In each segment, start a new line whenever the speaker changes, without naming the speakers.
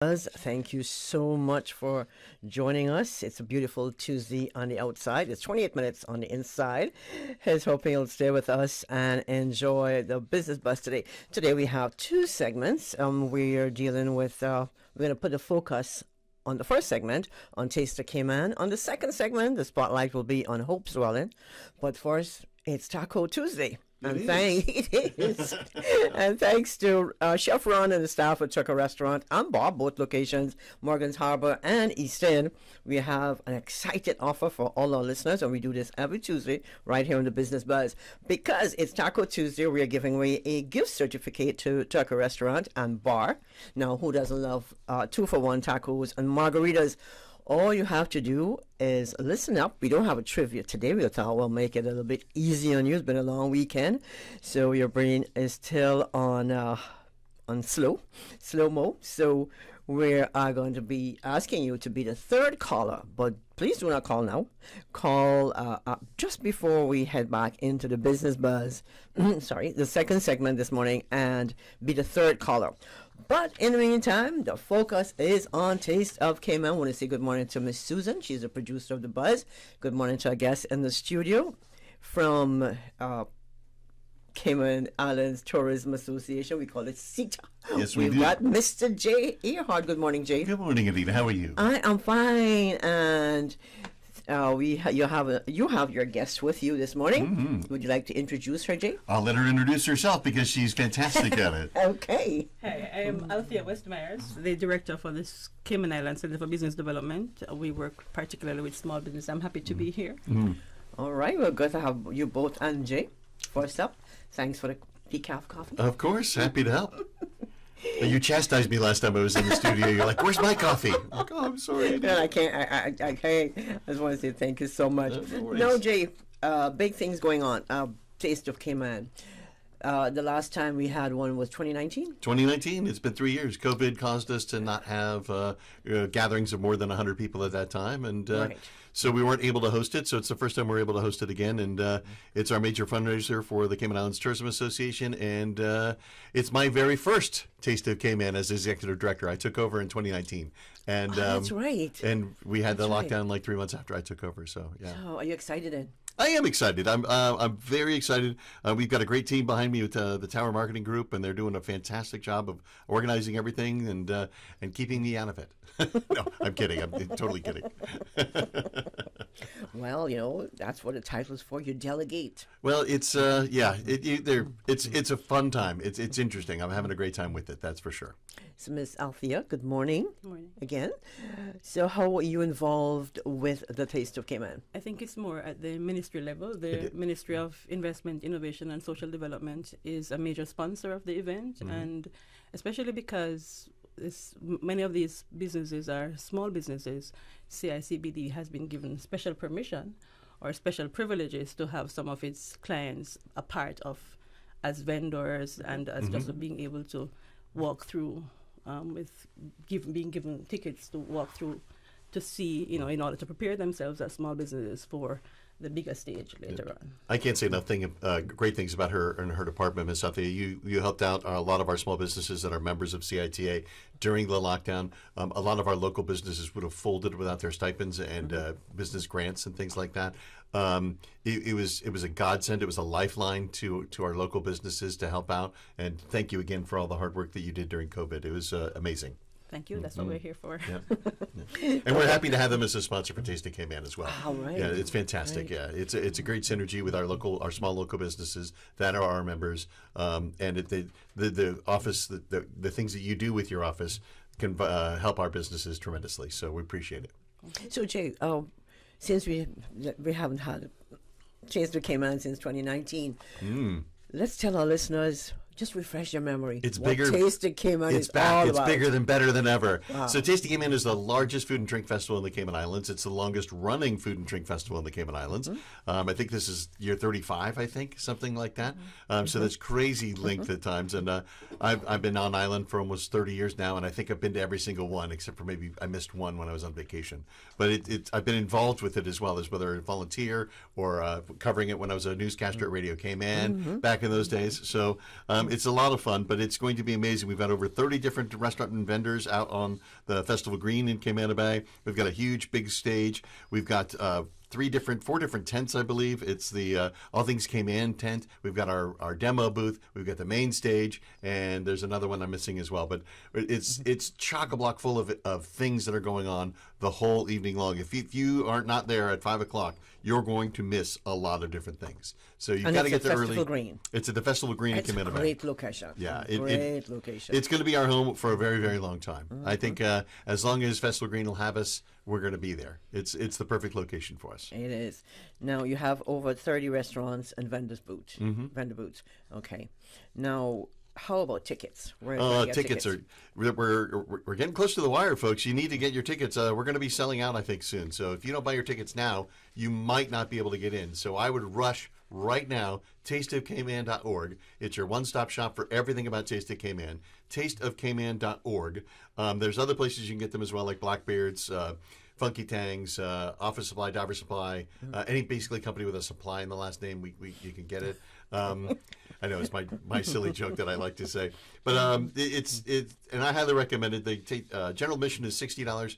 Thank you so much for joining us. It's a beautiful Tuesday on the outside. It's 28 minutes on the inside. Here's hoping you'll stay with us and enjoy the business bus today. Today we have two segments. We are dealing with, we're going to put the focus on the first segment on Taste of Cayman. On the second segment, the spotlight will be on Hope's Dwelling. But first, it's Taco Tuesday. It is. And thanks to Chef Ron and the staff at Tucker Restaurant and Bar, both locations, Morgan's Harbor and East End, we have an excited offer for all our listeners, and we do this every Tuesday right here on the Business Buzz. Because it's Taco Tuesday, we are giving away a gift certificate to Tucker Restaurant and Bar. Now, who doesn't love 2-for-1 tacos and margaritas? All you have to do is listen up. We don't have a trivia today. We'll make it a little bit easy on you. It's been a long weekend, so your brain is still on slow mo. So we are going to be asking you to be the third caller, but please do not call now. Call just before we head back into the Business Buzz. Sorry, the second segment this morning, and be the third caller. But in the meantime, the focus is on Taste of Cayman. I want to say good morning to Miss Susan. She's the producer of The Buzz. Good morning to our guests in the studio from Cayman Islands Tourism Association. We call it CITA.
Yes, we do.
We've got Mr. Jay Earhart. Good morning, Jay.
Good morning, Anita. How are you?
I am fine, and you have your guest with you this morning. Mm-hmm. Would you like to introduce her, Jay?
I'll let her introduce herself because she's fantastic at it.
Okay.
Hi, I am Althea Westmyers, the director for this Cayman Islands Center for Business Development. We work particularly with small business. I'm happy to be here.
Mm-hmm.
All right, we're good to have you both and Jay. First up, thanks for the decaf coffee.
Of course, happy to help. You chastised me last time I was in the studio. You're like, "Where's my coffee?" I'm like, "Oh, I'm sorry."
And I can't. I can't. I just want to say thank you so much. No, Jay. Big things going on. Taste of Cayman. The last time we had one was 2019.
2019. It's been 3 years. COVID caused us to not have gatherings of more than 100 people at that time, and
right.
So we weren't able to host it. So it's the first time we're able to host it again, and it's our major fundraiser for the Cayman Islands Tourism Association, and it's my very first Taste of Cayman as executive director. I took over in 2019, and
that's right.
And we had the lockdown like 3 months after I took over. So yeah.
So are you excited then?
I am excited. I'm very excited. We've got a great team behind me with the Tower Marketing Group, and they're doing a fantastic job of organizing everything and keeping me out of it. No, I'm kidding. I'm totally kidding.
Well, that's what the title's for. You delegate.
Well, it's it's a fun time. It's interesting. I'm having a great time with it. That's for sure.
So, Miss Althea, good morning.
Good morning.
Again. So, how are you involved with the Taste of Cayman?
I think it's more at the ministry level. The Ministry of Investment, Innovation and Social Development is a major sponsor of the event, and especially because many of these businesses are small businesses, CICBD has been given special permission or special privileges to have some of its clients a part of as vendors and as just being able to walk through being given tickets to walk through to see, in order to prepare themselves as small businesses for the bigger stage later on.
I can't say nothing great things about her and her department, Ms. Althea. You helped out a lot of our small businesses that are members of CITA during the lockdown. A lot of our local businesses would have folded without their stipends and business grants and things like that. It was a godsend. It was a lifeline to our local businesses to help out. And thank you again for all the hard work that you did during COVID. It was amazing.
Thank you. That's what we're here for.
Yeah. And we're happy to have them as a sponsor for Taste of Cayman as well.
All right.
Yeah, it's fantastic. Right. Yeah, it's a great synergy with our small local businesses that are our members. And the office, the things that you do with your office can help our businesses tremendously. So we appreciate it.
So Jay, since we haven't had Taste of Cayman since 2019, let's tell our listeners. Just refresh your memory.
It's bigger.
Taste of Cayman
it's
is
back.
all
It's
about.
bigger than better than ever.
Wow.
So Taste of Cayman is the largest food and drink festival in the Cayman Islands. It's the longest running food and drink festival in the Cayman Islands. I think this is year 35, I think, something like that. So that's crazy length at times. And I've been on island for almost 30 years now, and I think I've been to every single one, except for maybe I missed one when I was on vacation. But I've been involved with it as well, as whether a volunteer or covering it when I was a newscaster at Radio Cayman back in those days. So It's a lot of fun, but it's going to be amazing. We've got over 30 different restaurant and vendors out on the Festival Green in Cayman Bay. We've got a huge, big stage. We've got 4 different tents, I believe. It's the All Things Cayman tent. We've got our demo booth. We've got the main stage, and there's another one I'm missing as well. But it's chock-a-block full of things that are going on the whole evening long. If you aren't not there at 5 o'clock, you're going to miss a lot of different things. So you've got to get there early.
Festival Green.
It's at the Festival Green in Cayman Bay.
It's a great location.
Yeah,
great location.
It's going to be our home for a very, very long time. I think as long as Festival Green will have us, we're going to be there. It's the perfect location for us.
It is. Now you have over 30 restaurants and vendor booths. Okay. Now, how about tickets?
Tickets are we're getting close to the wire, folks. You need to get your tickets. We're going to be selling out, I think, soon. So if you don't buy your tickets now, you might not be able to get in. So I would rush right now. tasteofcayman.org. It's your one-stop shop for everything about Taste of Cayman. tasteofcayman.org. There's other places you can get them as well, like Blackbeard's, Funky Tangs, Office Supply, Diver Supply, any basically company with a supply in the last name, you can get it. I know it's my silly joke that I like to say, but it's and I highly recommend it. The general admission is $60.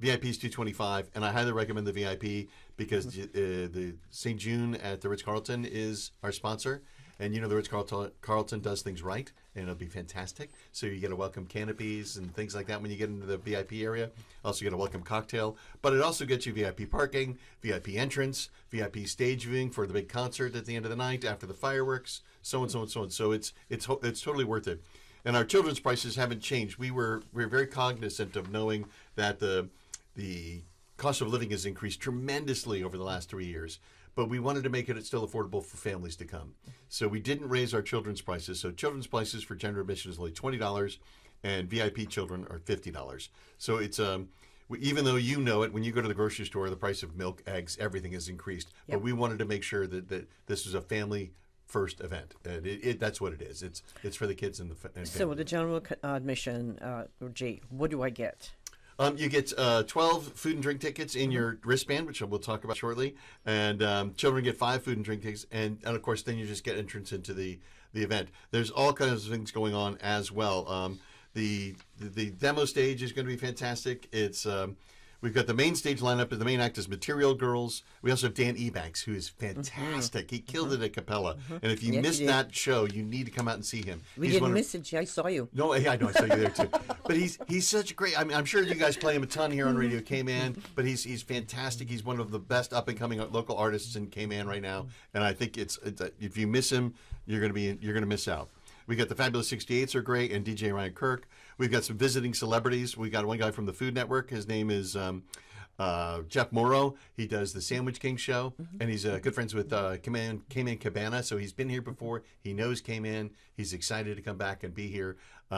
VIP is $225, and I highly recommend the VIP because the St. June at the Ritz-Carlton is our sponsor. And you know the Ritz-Carlton does things right, and it'll be fantastic. So you get a welcome canopies and things like that when you get into the VIP area. Also get a welcome cocktail. But it also gets you VIP parking, VIP entrance, VIP stage viewing for the big concert at the end of the night, after the fireworks, so on, so on, so on. So it's totally worth it. And our children's prices haven't changed. We're very cognizant of knowing that the cost of living has increased tremendously over the last 3 years. But we wanted to make it still affordable for families to come. So we didn't raise our children's prices. So children's prices for general admission is only $20, and VIP children are $50. So it's even though you know it, when you go to the grocery store, the price of milk, eggs, everything has increased. Yep. But we wanted to make sure that this was a family first event, and that's what it is. It's for the kids and family.
So with the general admission, Jay, what do I get?
You get 12 food and drink tickets in your wristband, which we'll talk about shortly, and children get 5 food and drink tickets, and of course then you just get entrance into the event. There's all kinds of things going on as well. The demo stage is going to be fantastic. It's we've got the main stage lineup. The main act is Material Girls. We also have Dan Ebanks, who is fantastic. He killed it at Capella. And if you missed that show, you need to come out and see him.
We didn't miss it. I saw you.
No, yeah, I know. I saw you there too. But he's such a great. I mean, I'm sure you guys play him a ton here on Radio Cayman. But he's fantastic. He's one of the best up and coming local artists in Cayman right now. And I think it's if you miss him, you're gonna miss out. We got the Fabulous 68s are great, and DJ Ryan Kirk. We've got some visiting celebrities. We got one guy from the Food Network. His name is Jeff Morrow. He does the Sandwich King show, and he's good friends with Cayman Cabana. So he's been here before. He knows Cayman. He's excited to come back and be here.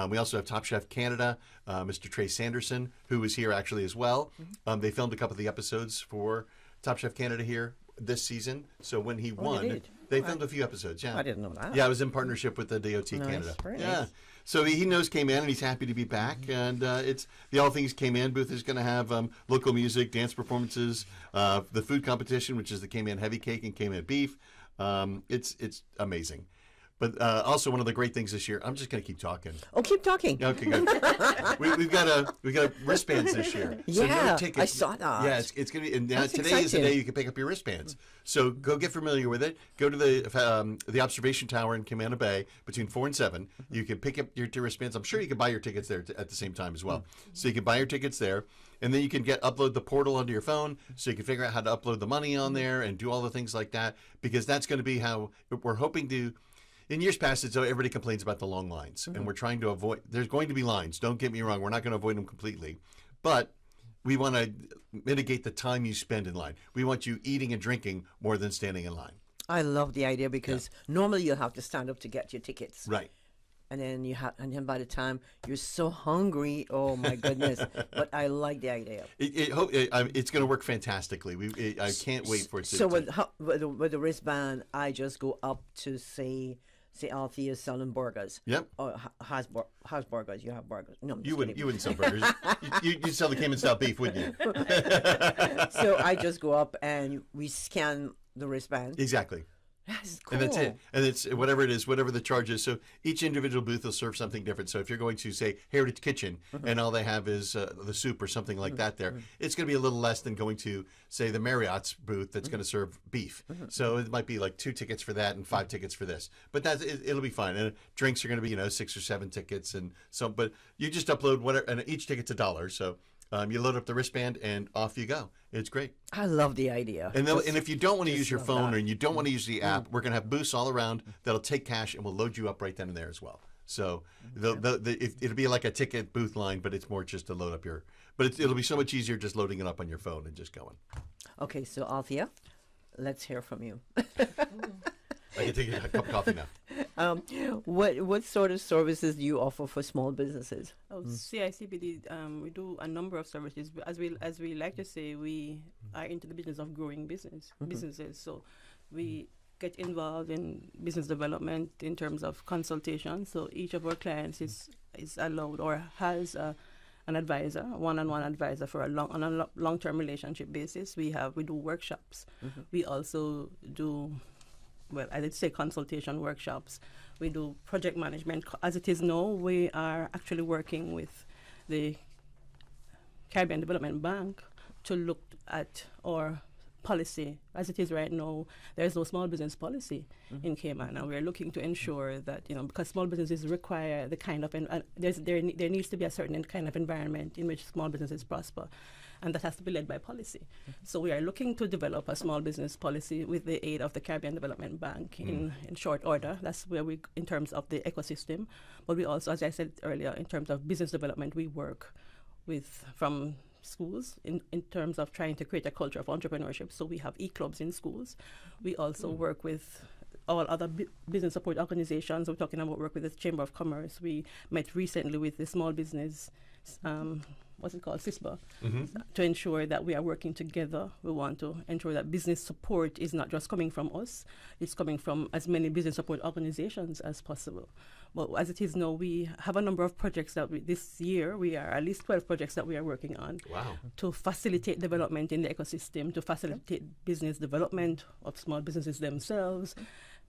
We also have Top Chef Canada, Mr. Trey Sanderson, who was here actually as well. They filmed a couple of the episodes for Top Chef Canada here this season. So when he won, they filmed a few episodes. Yeah,
I didn't know that.
Yeah, I was in partnership with the DOT Canada. Yeah, so he knows Cayman and he's happy to be back. And it's the All Things Cayman booth is going to have local music, dance performances, the food competition, which is the Cayman Heavy Cake and Cayman Beef. It's amazing. But also one of the great things this year, I'm just going to keep talking.
Oh, keep talking.
Okay, good. we've got wristbands this year. So
yeah,
no tickets.
I saw that.
Yeah, it's going to be. And today
exciting.
is the day you can pick up your wristbands. So go get familiar with it. Go to the observation tower in Cayman Bay between 4 and 7. You can pick up your wristbands. I'm sure you can buy your tickets there at the same time as well. So you can buy your tickets there. And then you can upload the portal onto your phone, so you can figure out how to upload the money on there and do all the things like that. Because that's going to be how we're hoping to. In years past, everybody complains about the long lines, and we're trying to avoid. There's going to be lines. Don't get me wrong. We're not going to avoid them completely, but we want to mitigate the time you spend in line. We want you eating and drinking more than standing in line.
I love the idea because normally you'll have to stand up to get your tickets,
right?
And then and then by the time you're so hungry, oh my goodness! But I like the idea.
It's going to work fantastically. I can't wait for it to.
So with the wristband, I just go up to say Althea is selling burgers.
Yep.
Or has burgers. You have burgers. No,
you wouldn't sell burgers. You'd sell the Cayman style beef, wouldn't you?
So I just go up and we scan the wristband.
Exactly.
That's
And that's it.
cool.
And it's whatever it is, whatever the charge is. So each individual booth will serve something different. So if you're going to say Heritage Kitchen and all they have is the soup or something like that there, it's going to be a little less than going to, say, the Marriott's booth that's going to serve beef. So it might be like 2 tickets for that and 5 tickets for this. But it'll be fine. And drinks are going to be, 6 or 7 tickets. And so, but you just upload whatever, and each ticket's $1. So you load up the wristband and off you go. It's great.
I love the idea.
And if you don't want to use your
love
phone
that.
or you don't want to use the app, we're going to have booths all around that'll take cash and we'll load you up right then and there as well. So it'll be like a ticket booth line, but it's more just to load up your. But it'll be so much easier just loading it up on your phone and just going.
Okay, so Althea, let's hear from you.
I can take a cup of coffee now.
What sort of services do you offer for small businesses?
Oh, CICBD, we do a number of services. As we like to say, we are into the business of growing businesses. So we get involved in business development in terms of consultation. So each of our clients is allowed or has an advisor, a one-on-one advisor for on a long-term relationship basis. We do workshops. We also do, well, I did say consultation workshops. We do project management. As it is now, we are actually working with the Caribbean Development Bank to look at our policy. As it is right now, there is no small business policy in Cayman, and we're looking to ensure that, because small businesses require the kind of, there needs to be a certain kind of environment in which small businesses prosper, and that has to be led by policy. So we are looking to develop a small business policy with the aid of the Caribbean Development Bank in short order. That's where we, in terms of the ecosystem, but we also, as I said earlier, in terms of business development, we work from schools in terms of trying to create a culture of entrepreneurship. So we have e-clubs in schools. We also work with all other business support organizations. We're talking about work with the Chamber of Commerce. We met recently with the Small Business, what's it called, CISBA, to ensure that we are working together. We want to ensure that business support is not just coming from us, it's coming from as many business support organizations as possible. But as it is now, we have a number of projects that this year, we are at least 12 projects that we are working on.
Wow.
To facilitate development in the ecosystem, to facilitate business development of small businesses themselves,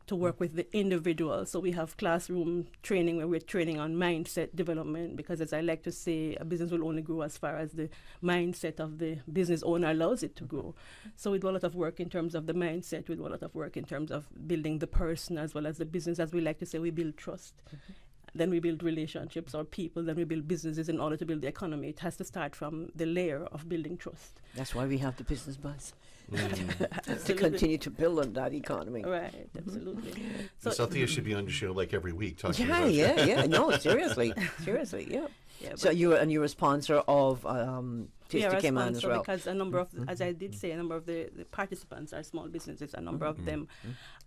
to work with the individual. So we have classroom training where we're training on mindset development, because as I like to say, a business will only grow as far as the mindset of the business owner allows it to grow. So we do a lot of work in terms of the mindset, we do a lot of work in terms of building the person as well as the business. As we like to say, we build trust. Then we build relationships or people, then we build businesses. In order to build the economy, it has to start from the layer of building trust.
That's why we have the business buzz. To continue to build on that economy.
Right, absolutely.
So Althea should be on your show like every week talking about
Yeah. No, seriously, yeah.
Yeah,
So you're a sponsor of
we are
Tasty
a
Cayman as
sponsor
well.
because a number of, as I did say, a number of the participants are small businesses. A number of them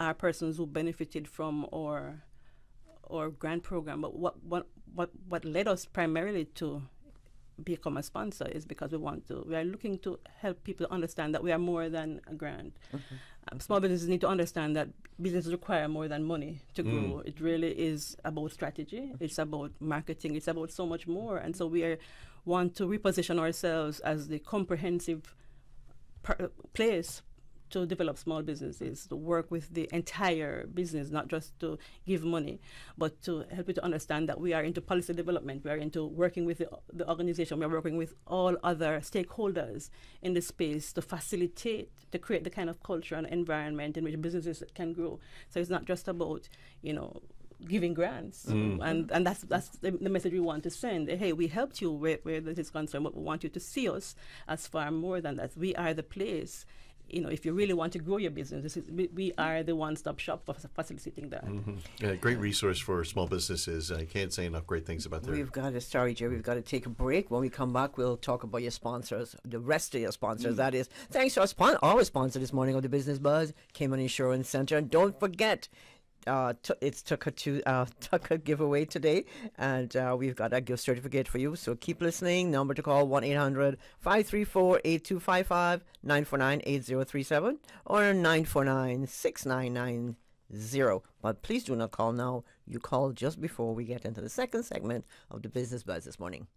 are persons who benefited from our grant program. But what led us primarily to become a sponsor is because we are looking to help people understand that we are more than a grant. Small businesses need to understand that businesses require more than money to grow. It really is about strategy. It's about marketing. It's about so much more. And so we want to reposition ourselves as the comprehensive place to develop small businesses, to work with the entire business, not just to give money, but to help you to understand that we are into policy development, we are into working with the organization, we are working with all other stakeholders in the space to facilitate, to create the kind of culture and environment in which businesses can grow. So it's not just about, giving grants, and that's the message we want to send. Hey, we helped you where this is concerned, but we want you to see us as far more than that. We are the place. If you really want to grow your business, we are the one-stop shop for facilitating that.
Yeah, great resource for small businesses. I can't say enough great things about their.
We've got to, sorry, Jerry, we've got to take a break. When we come back, we'll talk about your sponsors, the rest of your sponsors. That is, thanks to our sponsor this morning of the Business Buzz, Cayman Insurance Center. And don't forget, it's Tucker giveaway today, and we've got a gift certificate for you. So keep listening. Number to call 1-800-534-8255, 949-8037, or 949-6990. But please do not call now. You call just before we get into the second segment of the Business Buzz this morning.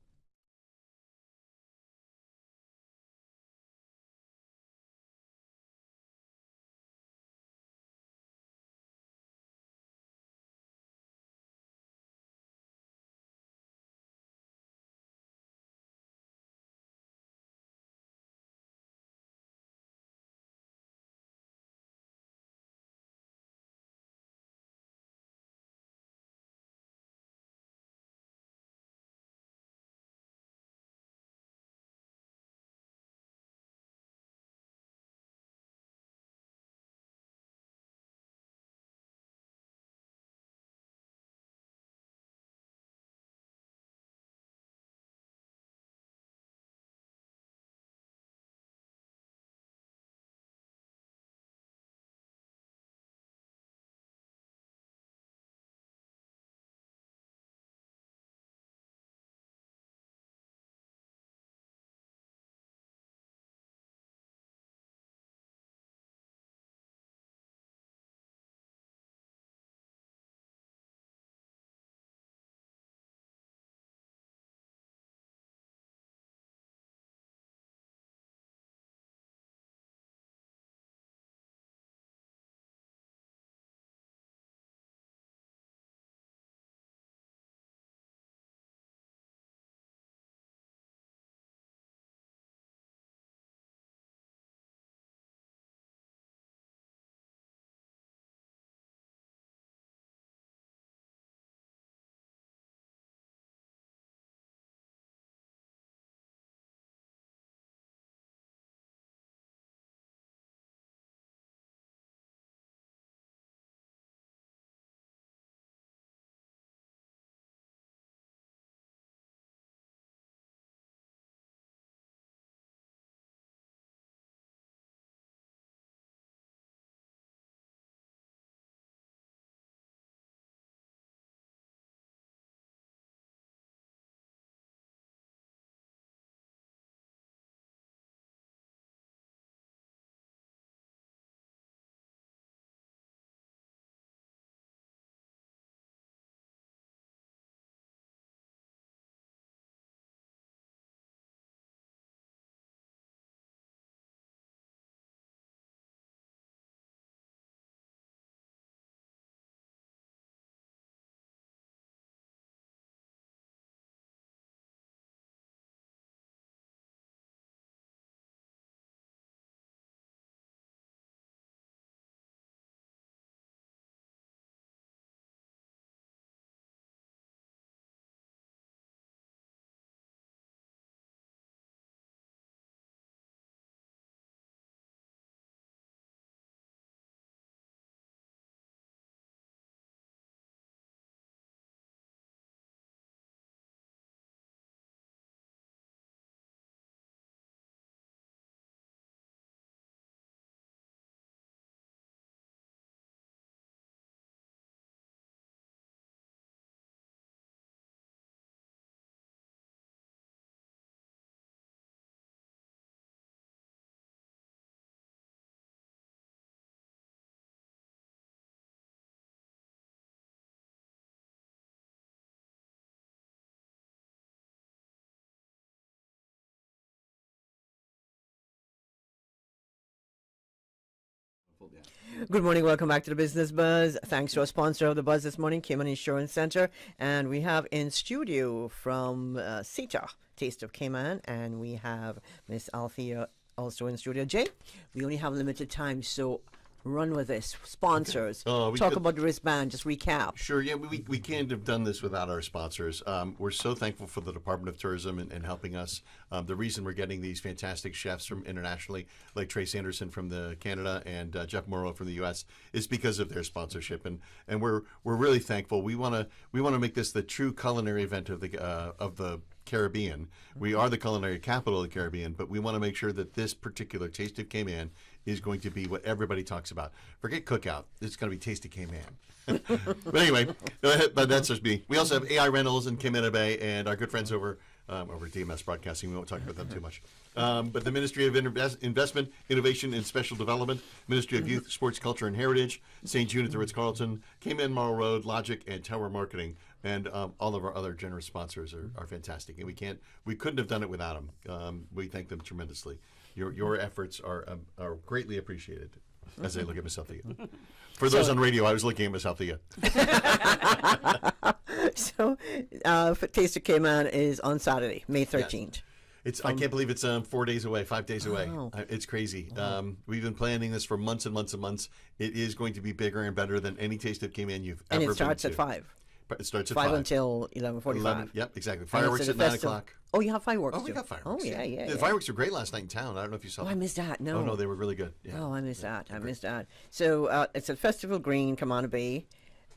Good morning. Welcome back to the Business Buzz. Thanks to our sponsor of the Buzz this morning, Cayman Insurance Center. And we have in studio from CETA, Taste of Cayman, and we have Miss Althea also in studio. Jay, we only have limited time, so run with this. Sponsors. Talk about the wristband. Just recap.
Sure. Yeah, we can't have done this without our sponsors. We're so thankful for the Department of Tourism and helping us. The reason we're getting these fantastic chefs from internationally, like Trace Anderson from Canada and Jeff Morrow from the U.S., is because of their sponsorship, and we're really thankful. We want to make this the true culinary event of the Caribbean. We are the culinary capital of the Caribbean, but we want to make sure that this particular Taste of Cayman is going to be what everybody talks about. Forget cookout. It's going to be Taste of Cayman. But anyway, but that's just me. We also have AI Rentals in Cayman Bay and our good friends over DMS Broadcasting. We won't talk about them too much. But the Ministry of Investment, Innovation, and Special Development, Ministry of Youth, Sports, Culture, and Heritage, St. Jude at the Ritz-Carlton, Cayman Marl Road, Logic, and Tower Marketing. And all of our other generous sponsors are fantastic, and we couldn't have done it without them. We thank them tremendously. Your efforts are greatly appreciated. As I look at Miss Althea. For those on radio, I was looking at Miss Althea.
So, Taste of Cayman is on Saturday, May 13th.
Yes. I can't believe it's 4 days away, 5 days away.
Wow.
It's crazy. We've been planning this for months and months and months. It is going to be bigger and better than any Taste of Cayman you've ever been to.
And it starts at 5.
It starts at
5 until 11:45.
Yep, exactly. Fireworks at 9 o'clock.
Oh, you have fireworks.
Oh, we got fireworks.
Oh, yeah.
The fireworks were great last night in town. I don't know if you saw
Oh,
them.
I missed that. No.
Oh, no, they were really good. Yeah.
Oh, I missed that. I missed that. So it's at Festival Green, Cayman Bay,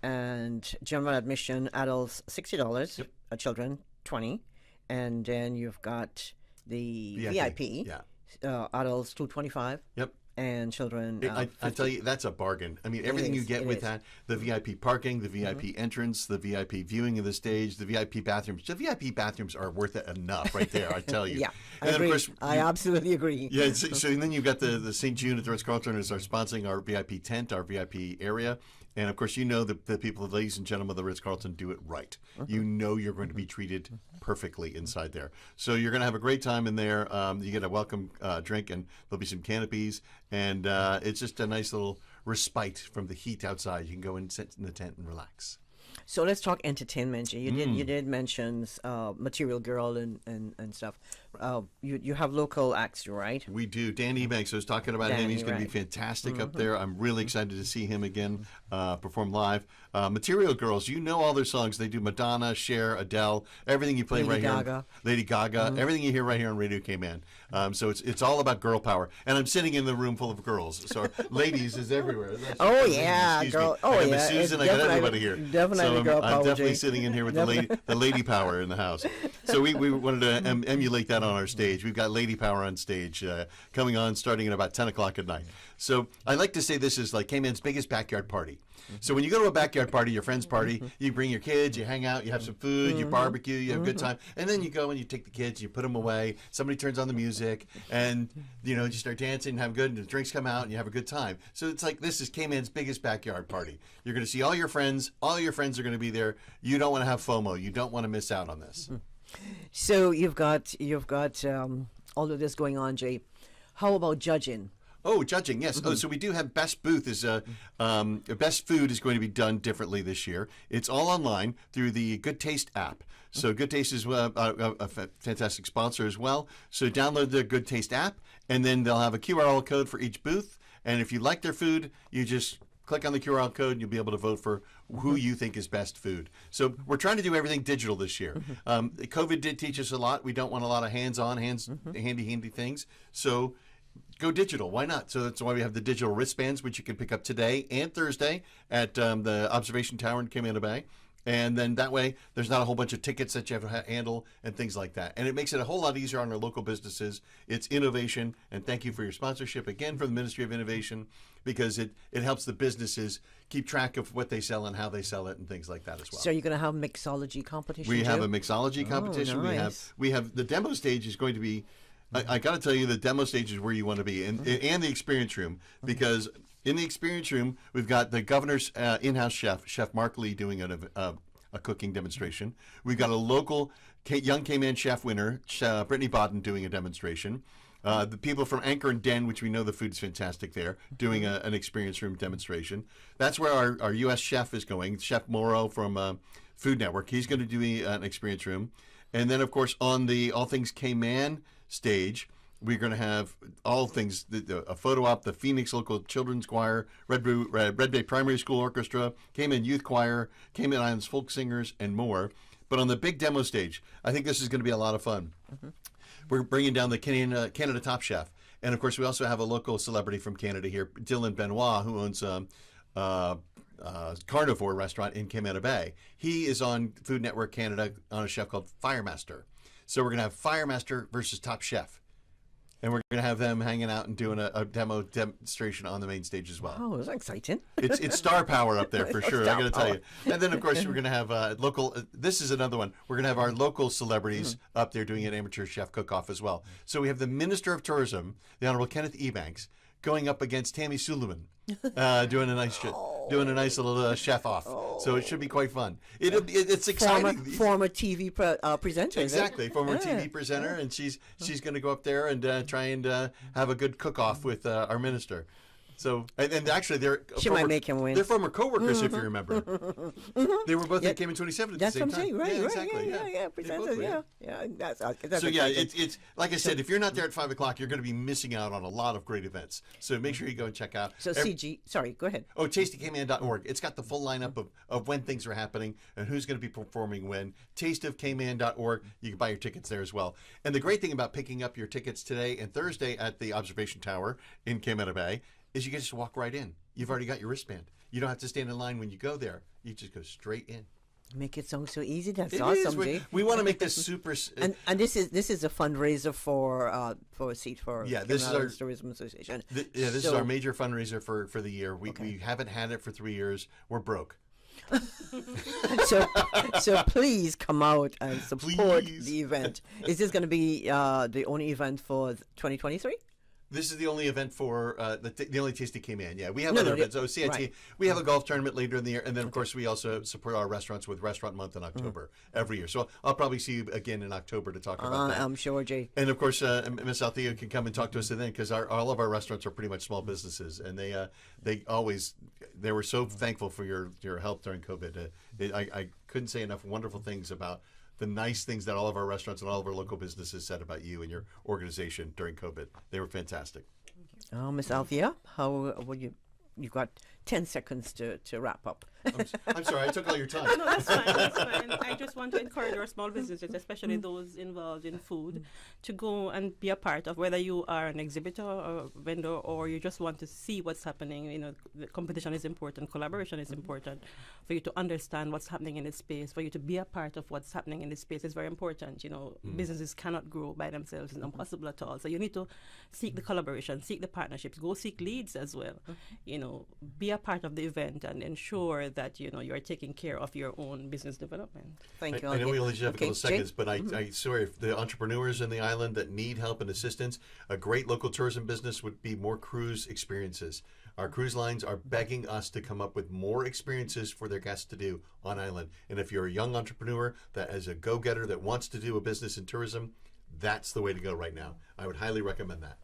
and general admission, adults $60,
Yep.
Children $20, and then you've got the VIP.
Yeah.
Adults $225.
Yep.
And children.
I tell you, that's a bargain. I mean, everything you get with that, the VIP parking, the VIP entrance, the VIP viewing of the stage, the VIP bathrooms. The VIP bathrooms are worth it enough right there, I tell you.
Yeah,
and
I
then,
agree.
of course,
I absolutely agree.
Yeah, so and then you've got the St. Jude at the Ritz-Carlton is sponsoring our VIP tent, our VIP area. And, of course, you know the people, ladies and gentlemen of the Ritz-Carlton, do it right. You know you're going to be treated perfectly inside there. So you're going to have a great time in there. You get a welcome drink, and there'll be some canopies. And it's just a nice little respite from the heat outside. You can go and sit in the tent and relax.
So let's talk entertainment. You did mention Material Girl and stuff. You have local acts, right?
We do. Dan Ebanks, I was talking about him. He's going to be fantastic up there. I'm really excited to see him again perform live. Material Girls, you know all their songs. They do Madonna, Cher, Adele, everything you play
Lady
right
Gaga.
here. Lady Gaga. Everything you hear right here on Radio Cayman. So it's all about girl power. And I'm sitting in the room full of girls. So ladies is everywhere.
Yeah,
Excuse
girl.
me.
Oh,
I got
yeah.
Miss Susan. I got everybody here.
Definitely
so
girl power.
I'm definitely
Jay.
sitting in here with the lady power in the house. So we wanted to emulate that on our stage. We've got Lady Power on stage coming on starting at about 10 o'clock at night. So I like to say this is like Cayman's biggest backyard party. So when you go to a backyard party, your friend's party, you bring your kids, you hang out, you have some food, you barbecue, you have a good time, and then you go and you take the kids, you put them away, somebody turns on the music, and you start dancing and have good, and the drinks come out, and you have a good time. So it's like this is Cayman's biggest backyard party. You're going to see all your friends are going to be there. You don't want to have FOMO. You don't want to miss out on this.
So you've got all of this going on, Jay. How about judging?
Oh, judging, yes. Oh, so we do have Best Booth is Best Food is going to be done differently this year. It's all online through the Good Taste app. So Good Taste is a fantastic sponsor as well. So download the Good Taste app, and then they'll have a QR code for each booth. And if you like their food, you just click on the QR code, and you'll be able to vote for who you think is best food. So we're trying to do everything digital this year. COVID did teach us a lot. We don't want a lot of hands-on, handy things. So go digital. Why not? So that's why we have the digital wristbands, which you can pick up today and Thursday at the Observation Tower in Cayman Bay. And then that way, there's not a whole bunch of tickets that you have to handle and things like that. And it makes it a whole lot easier on our local businesses. It's innovation. And thank you for your sponsorship again from the Ministry of Innovation, because it helps the businesses keep track of what they sell and how they sell it and things like that as well.
So you're going to have mixology competition
We
too?
have a mixology competition.
Nice.
We have the demo stage is going to be, I got to tell you, the demo stage is where you want to be, and the experience room, because in the experience room, we've got the governor's in-house Chef Mark Lee, doing a cooking demonstration. We've got a local young Cayman chef winner, Brittany Bodden, doing a demonstration. The people from Anchor and Den, which we know the food's fantastic there, doing an experience room demonstration. That's where our U.S. chef is going, Chef Morrow from Food Network. He's going to do an experience room. And then, of course, on the All Things Cayman stage, we're going to have all things, a photo op, the Phoenix Local Children's Choir, Red Bay Primary School Orchestra, Cayman Youth Choir, Cayman Islands Folk Singers, and more. But on the big demo stage, I think this is going to be a lot of fun. We're bringing down the Canada Top Chef. And, of course, we also have a local celebrity from Canada here, Dylan Benoit, who owns Carnivore restaurant in Cayman Bay. He is on Food Network Canada on a chef called Firemaster. So we're going to have Firemaster versus Top Chef. And we're going to have them hanging out and doing a demonstration on the main stage as well.
Oh, that's exciting.
It's star power up there for sure, I got to tell
power.
you. And then, of course, we're going to have local, this is another one. We're going to have our local celebrities up there doing an amateur chef cook-off as well. So we have the Minister of Tourism, the Honorable Kenneth Ebanks, going up against Tammy Suleiman, doing a nice little chef off. So it should be quite fun. It's exciting.
Former TV presenter.
Exactly, former TV presenter, and she's going to go up there and try and have a good cook-off with our minister. So, and actually,
She might make him win.
They're former co-workers, if you remember. They were both at Cayman 27 at
That's
the same
what I'm
time.
saying, right?
Yeah,
right,
exactly.
yeah. Presenters, yeah. That's
So
exciting.
it's like I said, if you're not there at 5 o'clock, you're going to be missing out on a lot of great events. So make sure you go and check out.
So sorry, go ahead.
Oh, tasteofcayman.org. It's got the full lineup of when things are happening and who's going to be performing when. Tasteofcayman.org. You can buy your tickets there as well. And the great thing about picking up your tickets today and Thursday at the Observation Tower in Cayman Bay is you can just walk right in. You've already got your wristband. You don't have to stand in line when you go there. You just go straight in.
Make it sound so easy. That's
It
awesome,
is.
Jay.
We want to make this super.
And this is a fundraiser for a seat for
This is our
Tourism Association.
This is our major fundraiser for the year. We haven't had it for 3 years. We're broke.
so please come out and support
Please.
the event. Is this going to be the only event for 2023?
This is the only event for the only Tasty Cayman. Yeah, we have other events. So CIT, right. We have a golf tournament later in the year, and then of course we also support our restaurants with Restaurant Month in October every year. So I'll probably see you again in October to talk about that.
I'm sure, Jay.
And of course, Miss Althea can come and talk to us then because all of our restaurants are pretty much small businesses, and they were so thankful for your help during COVID. I couldn't say enough wonderful things about the nice things that all of our restaurants and all of our local businesses said about you and your organization during COVID. They were fantastic.
Oh, Miss Althea, how would you? You've got 10 seconds to wrap up.
I'm sorry, I took all your time.
No, that's fine. That's fine. I just want to encourage our small businesses, especially those involved in food, to go and be a part of whether you are an exhibitor or vendor or you just want to see what's happening. You know, the competition is important, collaboration is important. For you to understand what's happening in this space, for you to be a part of what's happening in this space is very important. You know, businesses cannot grow by themselves; it's impossible at all. So you need to seek the collaboration, seek the partnerships, go seek leads as well. You know, be a part of the event and ensure that you are taking care of your own business development.
Thank you.
I know we only have a couple of seconds,
Jay?
but I swear if the entrepreneurs in the island that need help and assistance, a great local tourism business would be more cruise experiences. Our cruise lines are begging us to come up with more experiences for their guests to do on island. And if you're a young entrepreneur that is a go-getter that wants to do a business in tourism, that's the way to go right now. I would highly recommend that.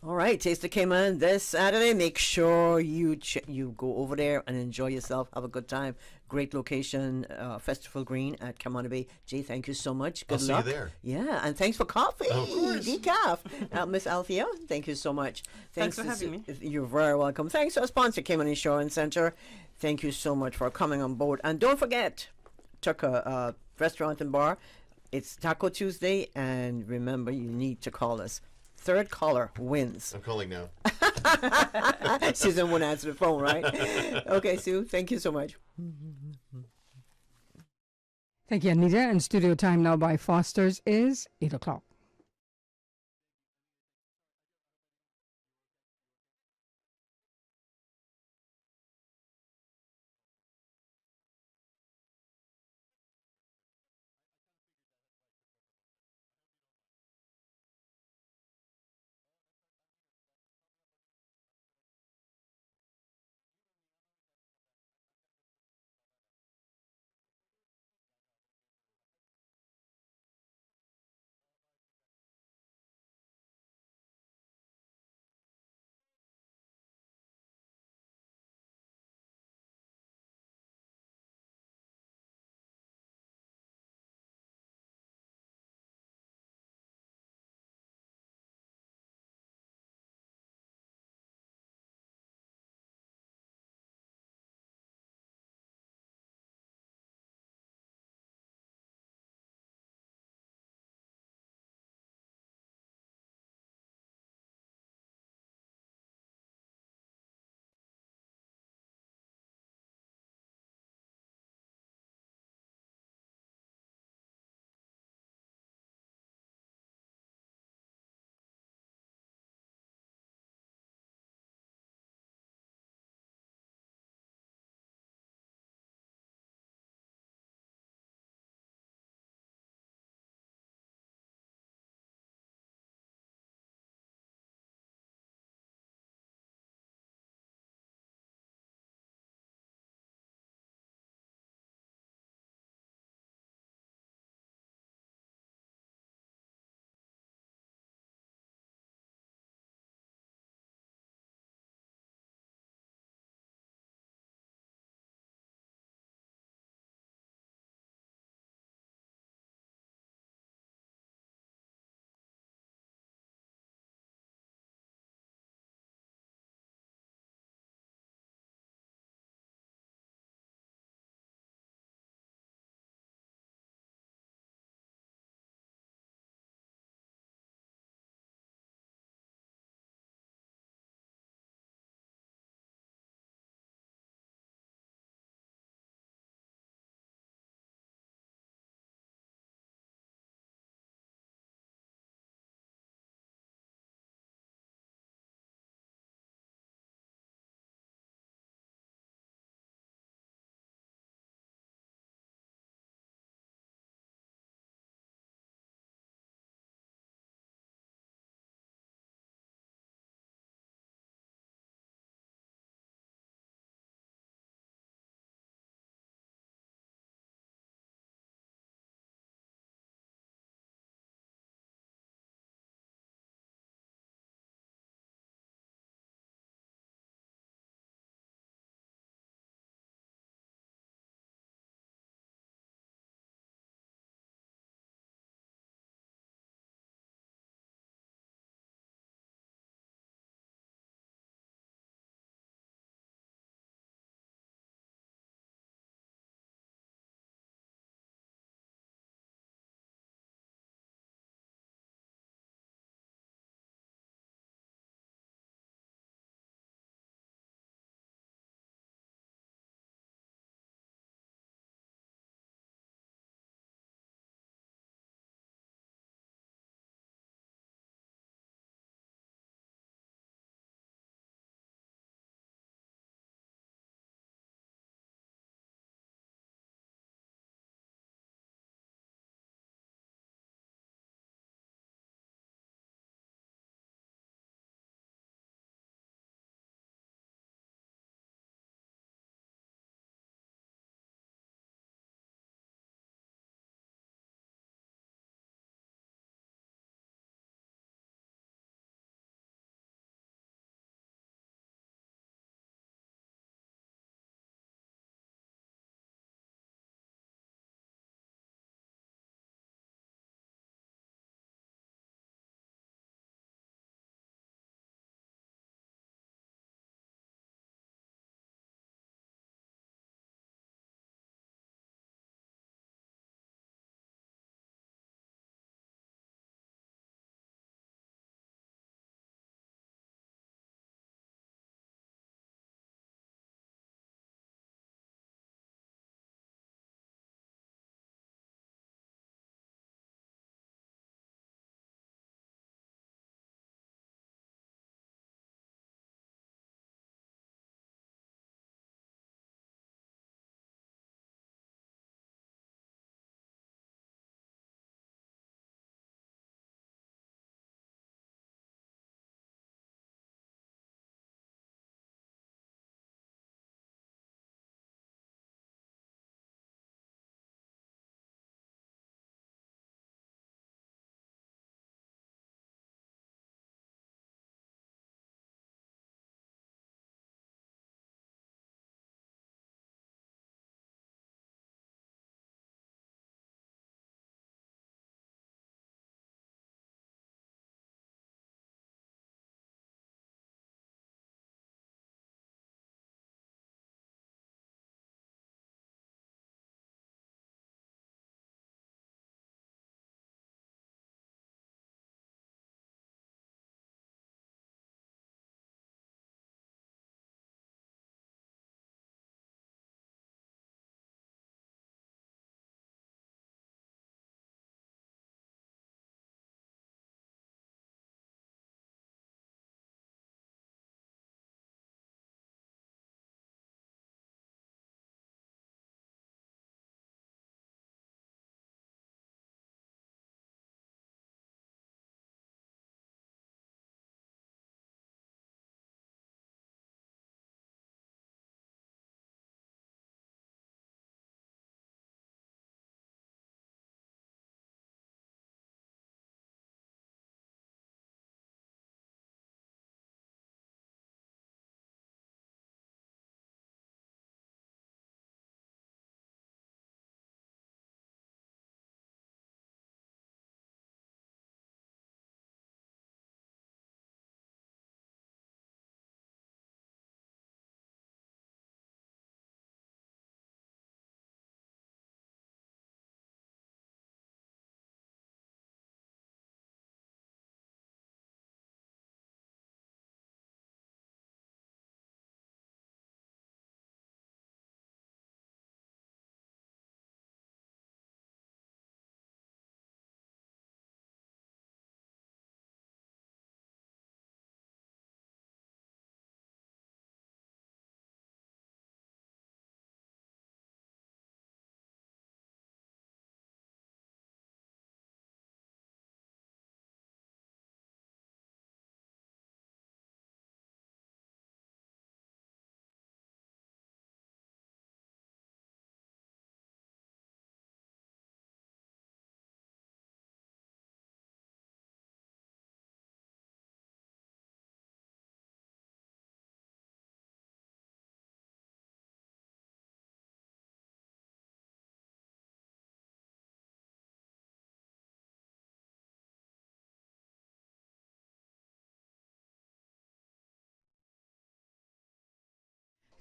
All right, Taste of Cayman this Saturday. Make sure you go over there and enjoy yourself. Have a good time. Great location, Festival Green at Cayman Bay. Jay, thank you so much. Good luck.
See you there.
Yeah, and thanks for coffee.
Of course.
Decaf. Miss Althea, thank you so much.
Thanks for having me.
You're very welcome. Thanks to our sponsor, Cayman Insurance Center. Thank you so much for coming on board. And don't forget, Tucker Restaurant and Bar. It's Taco Tuesday, and remember, you need to call us. Third caller wins.
I'm calling now.
Susan won't answer the phone, right? Okay, Sue, thank you so much.
Thank you, Anita. And studio time now by Foster's is 8 o'clock.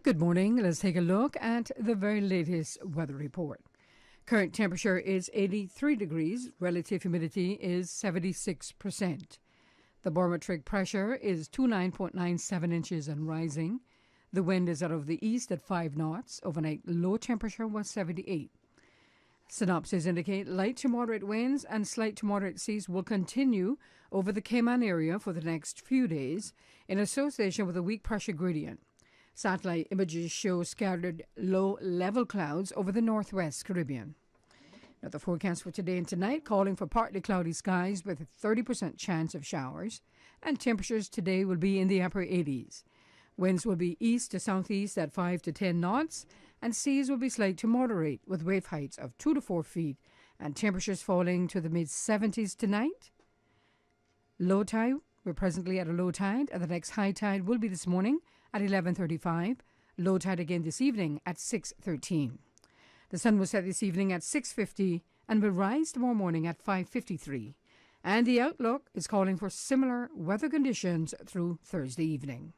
Good morning. Let's take a look at the very latest weather report. Current temperature is 83 degrees. Relative humidity is 76%. The barometric pressure is 29.97 inches and rising. The wind is out of the east at 5 knots. Overnight low temperature was 78. Synopses indicate light to moderate winds and slight to moderate seas will continue over the Cayman area for the next few days in association with a weak pressure gradient. Satellite images show scattered low-level clouds over the northwest Caribbean. Now, the forecast for today and tonight calling for partly cloudy skies with a 30% chance of showers, and temperatures today will be in the upper 80s. Winds will be east to southeast at 5 to 10 knots, and seas will be slight to moderate with wave heights of 2 to 4 feet and temperatures falling to the mid-70s tonight. Low tide, we're presently at a low tide, and the next high tide will be this morning at 11:35. Low tide again this evening at 6:13. The sun will set this evening at 6:50 and will rise tomorrow morning at 5:53. And the outlook is calling for similar weather conditions through Thursday evening.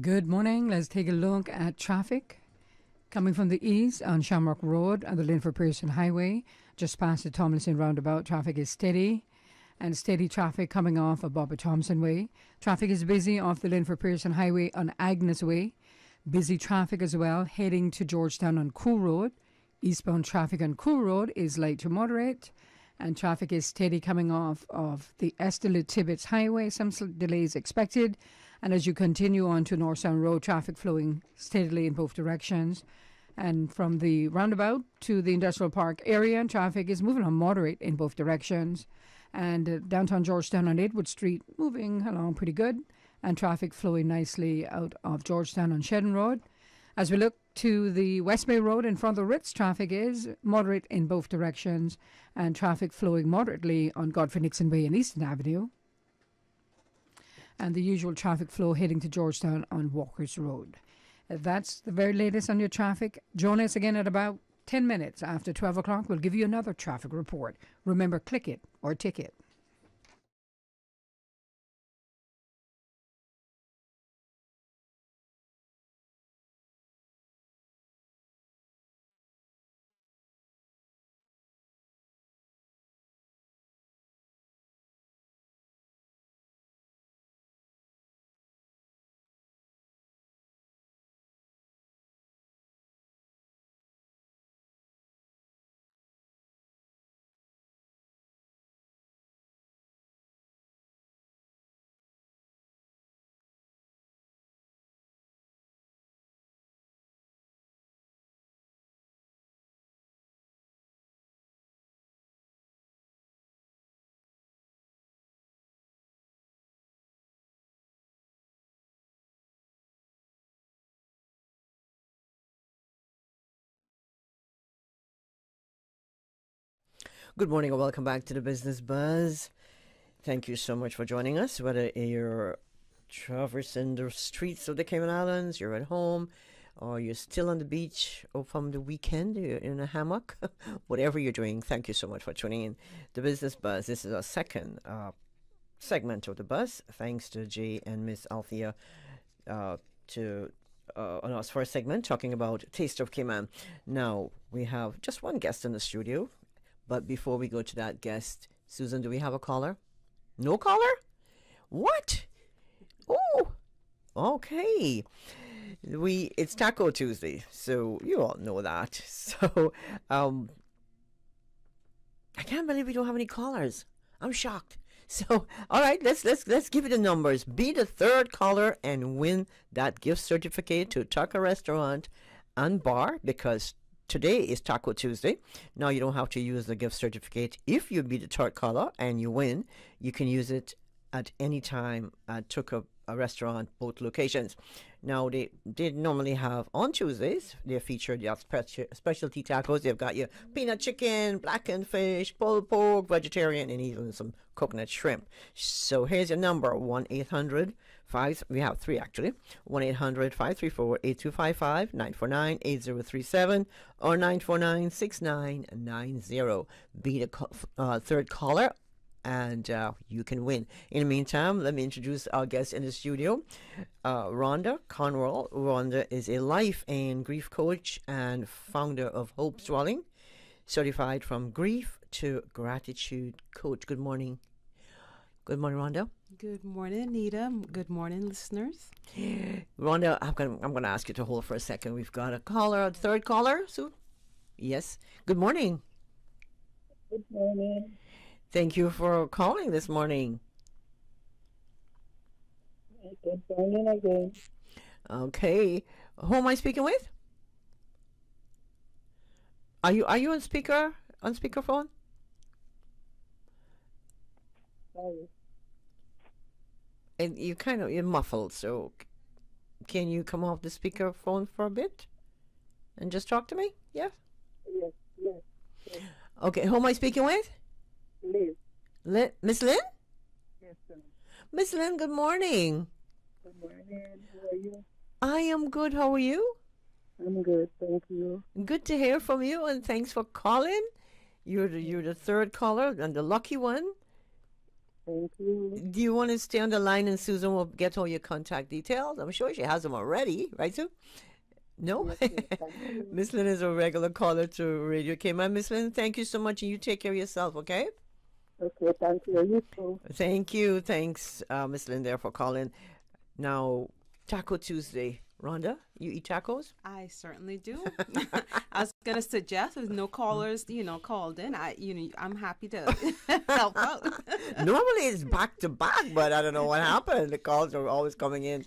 Good morning. Let's take a look at traffic. Coming from the east on Shamrock Road and the Linford Pearson Highway, just past the Tomlinson roundabout, traffic is steady. And steady traffic coming off of Bobby Thompson Way. Traffic is busy off the Linford Pearson Highway on Agnes Way. Busy traffic as well heading to Georgetown on Cool Road. Eastbound traffic on Cool Road is light to moderate. And traffic is steady coming off of the Estella Tibbetts Highway. Some delays expected. And as you continue on to North Sound Road, traffic flowing steadily in both directions. And from the roundabout to the Industrial Park area, traffic is moving on moderate in both directions. And downtown Georgetown on Edward Street moving along pretty good. And traffic flowing nicely out of Georgetown on Shedden Road. As we look To the West Bay Road in front of the Ritz, traffic is moderate in both directions and traffic flowing moderately on Godfrey Nixon Way and Eastern Avenue. And the usual traffic flow heading to Georgetown on Walker's Road. That's the very latest on your traffic. Join us again at about 10 minutes after 12 o'clock. We'll give you another traffic report. Remember, click it or ticket.
Good morning and welcome back to the Business Buzz. Thank you so much for joining us. Whether you're traversing the streets of the Cayman Islands, you're at home, or you're still on the beach, or from the weekend, you're in a hammock, whatever you're doing, thank you so much for tuning in. The Business Buzz, this is our second segment of the buzz, thanks to Jay and Miss Althea on our first segment, talking about Taste of Cayman. Now, we have just one guest in the studio. But before we go to that guest, Susan, do we have a caller? No caller? What? Oh, okay. It's Taco Tuesday, so you all know that. So, I can't believe we don't have any callers. I'm shocked. So, all right, let's give you the numbers. Be the third caller and win that gift certificate to Taco Restaurant and Bar, because today is Taco Tuesday. Now you don't have to use the gift certificate. If you be the third caller and you win, you can use it at any time at Taco Restaurant, both locations. Now they normally have on Tuesdays, they feature their specialty tacos. They've got your peanut chicken, blackened fish, pulled pork, vegetarian, and even some coconut shrimp. So here's your number, 1-800 we have three actually. 1-800-534-8255, 949-8037, or 949-6990. Be the third caller, and you can win. In the meantime, let me introduce our guest in the studio, Rhonda Conwell. Rhonda is a life and grief coach and founder of Hope's Dwelling, certified from grief to gratitude coach. Good morning. Good morning, Rhonda.
Good morning, Anita. Good morning, listeners.
Rhonda, I'm going to ask you to hold for a second. We've got a caller, a third caller, Sue. Yes. Good morning.
Good morning.
Thank you for calling this morning.
Good morning again.
Okay. Who am I speaking with? Are you on speakerphone?
Sorry.
And you're muffled, so can you come off the speakerphone for a bit and just talk to me? Yeah?
Yes.
Okay, who am I speaking with?
Liz.
Miss Lynn?
Yes, sir.
Miss Lynn, good morning.
Good morning. How are you?
I am good. How are you?
I'm good, thank you.
Good to hear from you, and thanks for calling. You're the third caller and the lucky one.
Thank you.
Do you want to stay on the line and Susan will get all your contact details? I'm sure she has them already, right, Sue? No?
Yes, thank you.
Miss Lynn is a regular caller to Radio Cayman. Miss Lynn, thank you so much, and you take care of yourself, okay?
Okay, thank you. You too.
Thank you. Thanks, Miss Lynn, there for calling. Now, Taco Tuesday. Rhonda, you eat tacos?
I certainly do. I was gonna suggest if no callers, called in. I'm happy to help out.
Normally it's back to back, but I don't know what happened. The calls are always coming in,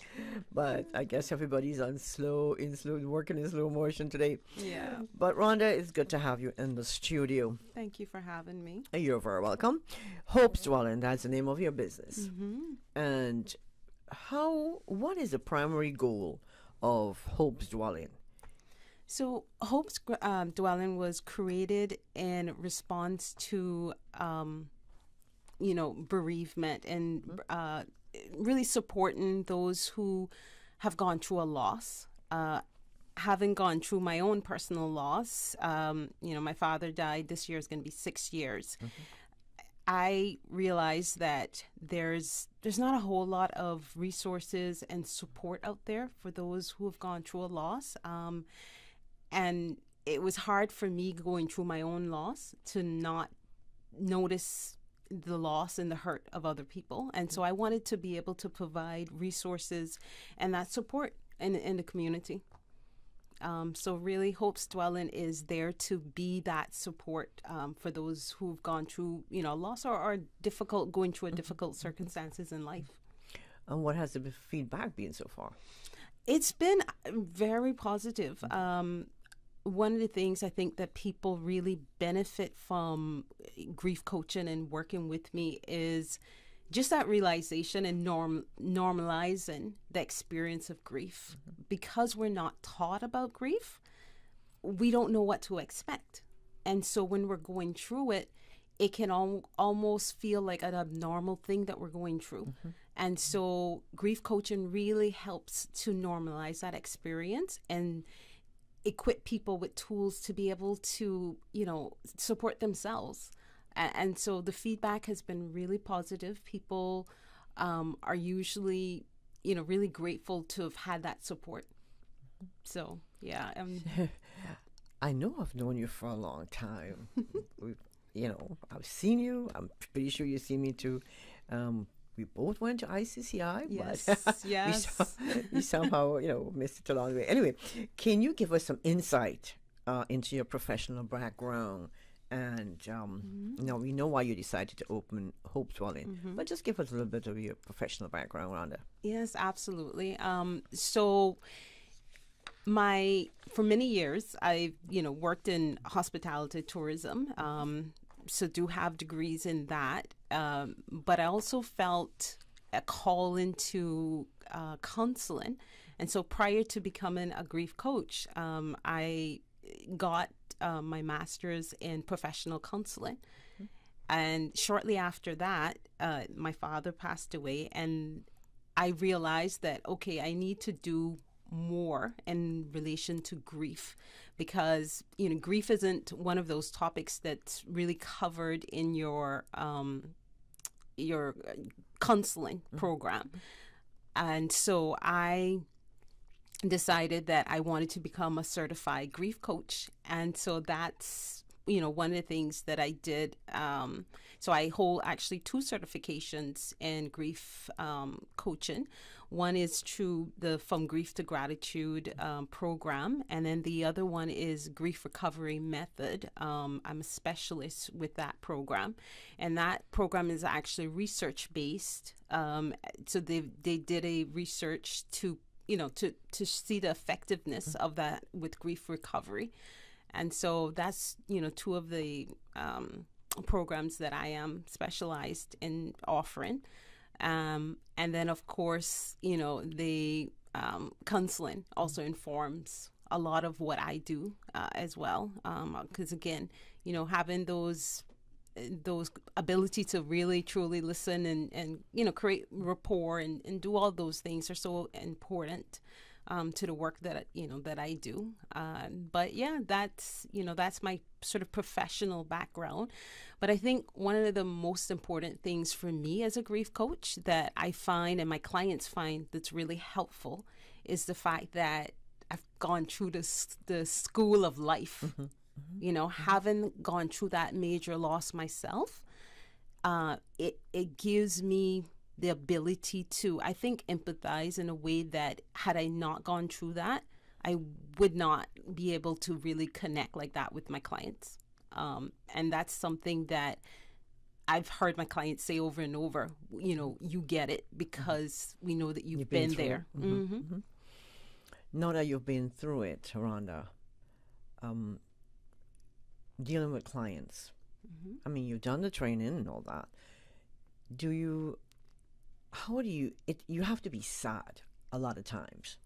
but I guess everybody's working in slow motion today.
Yeah.
But Rhonda, it's good to have you in the studio.
Thank you for having me.
You're very welcome. Hope's Dwelling, that's the name of your business.
Mm-hmm.
And what is the primary goal of Hope's Dwelling?
So Hope's Dwelling was created in response to, bereavement and really supporting those who have gone through a loss. Having gone through my own personal loss, my father died. This year is going to be 6 years. I realized that there's not a whole lot of resources and support out there for those who have gone through a loss. And it was hard for me going through my own loss to not notice the loss and the hurt of other people. And so I wanted to be able to provide resources and that support in the community. So really, Hope's Dwelling is there to be that support for those who've gone through, loss or are going through a difficult circumstances in life.
And what has the feedback been so far?
It's been very positive. One of the things I think that people really benefit from grief coaching and working with me is just that realization and normalizing the experience of grief. Because we're not taught about grief, we don't know what to expect. And so when we're going through it, it can almost feel like an abnormal thing that we're going through. And so grief coaching really helps to normalize that experience and equip people with tools to be able to, support themselves. And so the feedback has been really positive. People are usually, really grateful to have had that support. So, yeah.
I know I've known you for a long time. I've seen you. I'm pretty sure you've seen me too. We both went to ICCI,
Yes,
but
yes.
we somehow, missed it along the way. Anyway, can you give us some insight into your professional background? And we know why you decided to open Hope's Dwelling, but just give us a little bit of your professional background, Rhonda.
Yes, absolutely. So for many years, I've, worked in hospitality tourism. So do have degrees in that. But I also felt a call into counseling. And so prior to becoming a grief coach, I got my master's in professional counseling. And shortly after that, my father passed away, and I realized that, okay, I need to do more in relation to grief, because grief isn't one of those topics that's really covered in your counseling program. And so I decided that I wanted to become a certified grief coach. And so that's, one of the things that I did. So I hold actually 2 certifications in grief coaching. One is through the From Grief to Gratitude program. And then the other one is Grief Recovery Method. I'm a specialist with that program. And that program is actually research-based. So they did a research to see the effectiveness of that with grief recovery. And so that's, 2 of the programs that I am specialized in offering. And then, of course, the counseling also informs a lot of what I do as well. Because, again, having those ability to really truly listen and create rapport and do all those things are so important to the work that that I do. But yeah, that's my sort of professional background. But I think one of the most important things for me as a grief coach that I find and my clients find that's really helpful is the fact that I've gone through the school of life. Having gone through that major loss myself, it gives me the ability to, I think, empathize in a way that had I not gone through that, I would not be able to really connect like that with my clients. And that's something that I've heard my clients say over and over, you get it because we know that you've been there.
Now that you've been through it, Rhonda, dealing with clients, I mean, you've done the training and all that. You have to be sad a lot of times,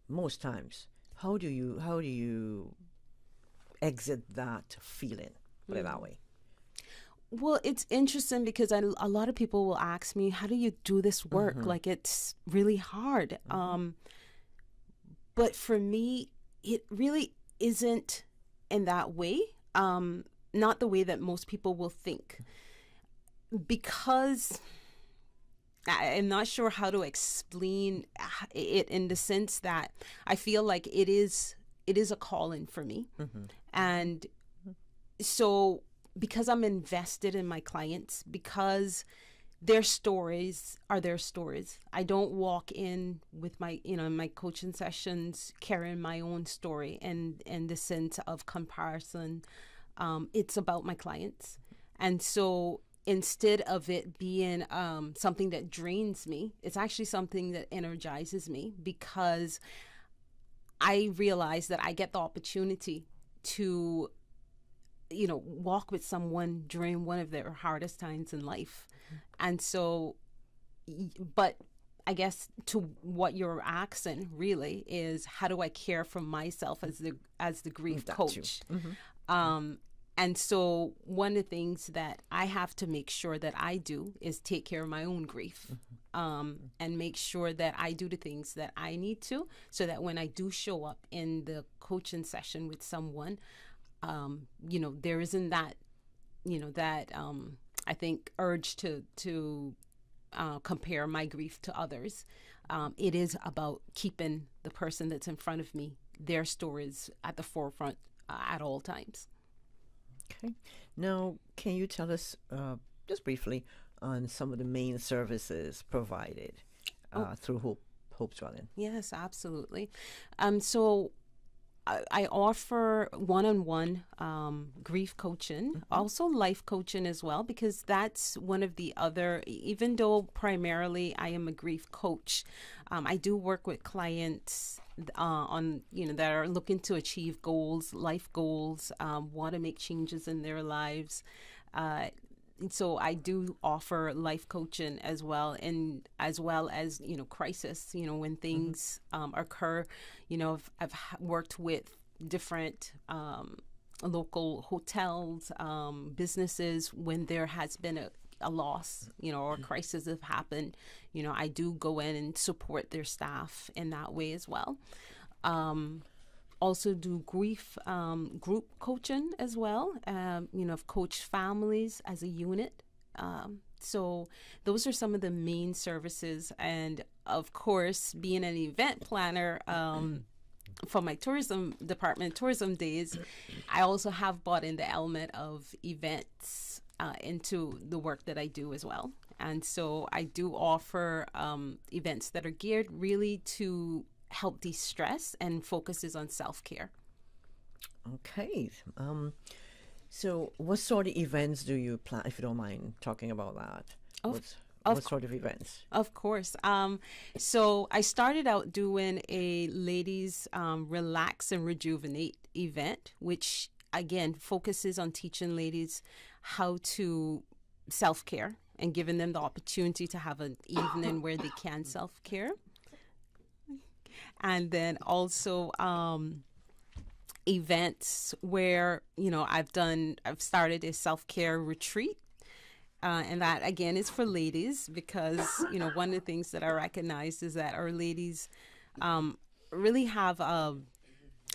most times. how do you exit that feeling? Put it that way.
Well, it's interesting because a lot of people will ask me, how do you do this work? Like, it's really hard. But for me, it really isn't in that way. Not the way that most people will think. Because I'm not sure how to explain it, in the sense that I feel like it is a calling for me. And so, because I'm invested in my clients, because their stories are their stories, I don't walk in with my, in my coaching sessions carrying my own story and in the sense of comparison. It's about my clients. And so, instead of it being something that drains me, it's actually something that energizes me, because I realize that I get the opportunity to, walk with someone during one of their hardest times in life. And so, but I guess to what you're asking really is, how do I care for myself as the grief
That too.
coach? And so, one of the things that I have to make sure that I do is take care of my own grief, and make sure that I do the things that I need to, so that when I do show up in the coaching session with someone, there isn't that, I think, urge to compare my grief to others. It is about keeping the person that's in front of me, their stories at the forefront at all times.
Okay. Now, can you tell us just briefly on some of the main services provided through Hope Dwelling?
Yes, absolutely. So I offer one-on-one grief coaching, also life coaching as well, because that's one of the other, even though primarily I am a grief coach, I do work with clients on, that are looking to achieve goals, life goals, want to make changes in their lives. So I do offer life coaching as well, and as well as, crisis, when things occur. I've worked with different local hotels, businesses, when there has been a loss, or a crisis have happened. I do go in and support their staff in that way as well. Also do grief group coaching as well. I've coached families as a unit. So those are some of the main services. And of course, being an event planner for my tourism department, tourism days, I also have brought in the element of events into the work that I do as well. And so I do offer events that are geared really to help de-stress and focuses on self-care.
Okay. So what sort of events do you plan, if you don't mind talking about that? What sort of events?
Of course. So I started out doing a ladies relax and rejuvenate event, which again focuses on teaching ladies how to self-care and giving them the opportunity to have an evening where they can self-care. And then also events where, I've started a self-care retreat. And that, again, is for ladies because, one of the things that I recognize is that our ladies really have a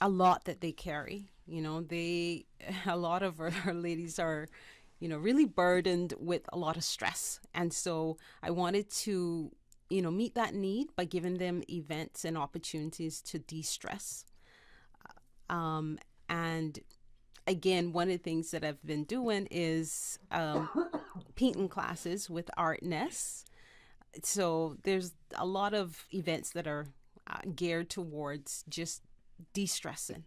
lot that they carry. A lot of our ladies are, really burdened with a lot of stress. And so I wanted to, meet that need by giving them events and opportunities to de-stress. And again, one of the things that I've been doing is painting classes with Art Nest. So there's a lot of events that are geared towards just de-stressing.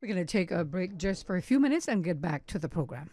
We're going to take a break just for a few minutes and get back to the program.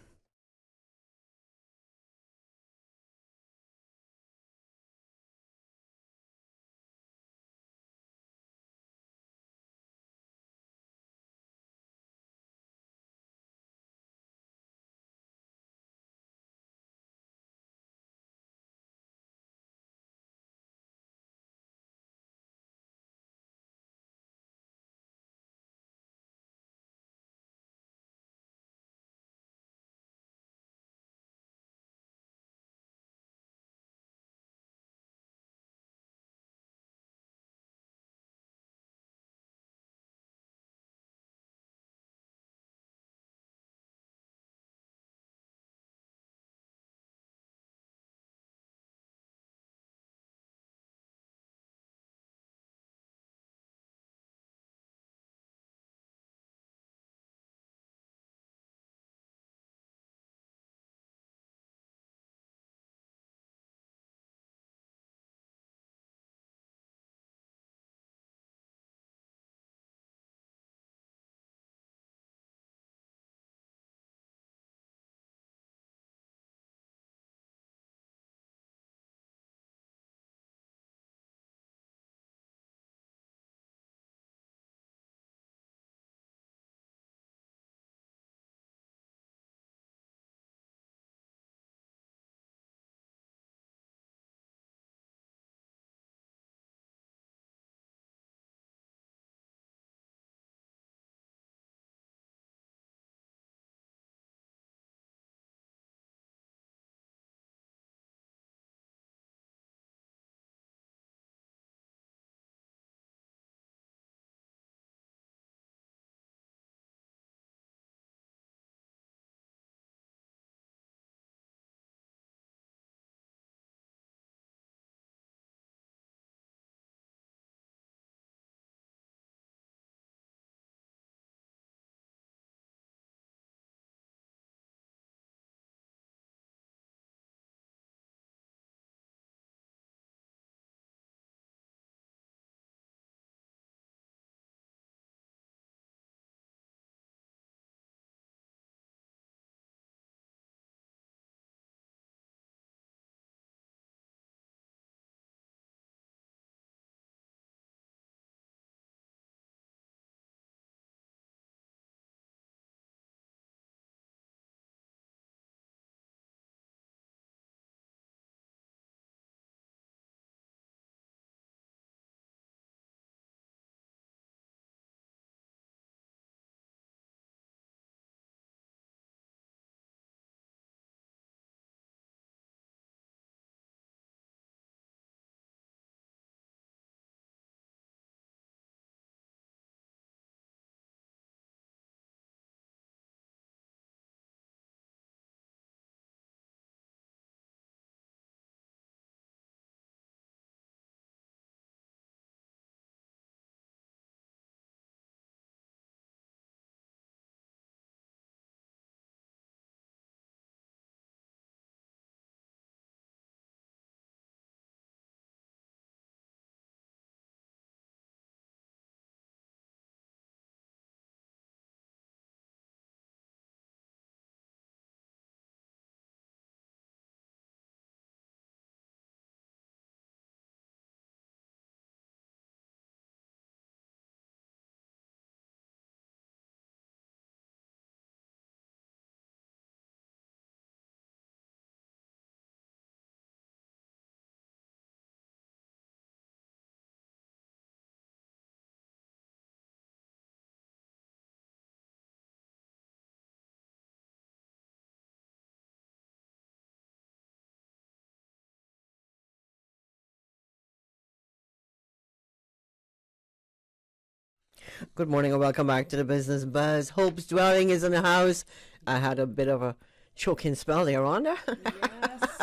Good morning and welcome back to the Business Buzz. Hope's Dwelling is in the house. I had a bit of a choking spell there, Rhonda.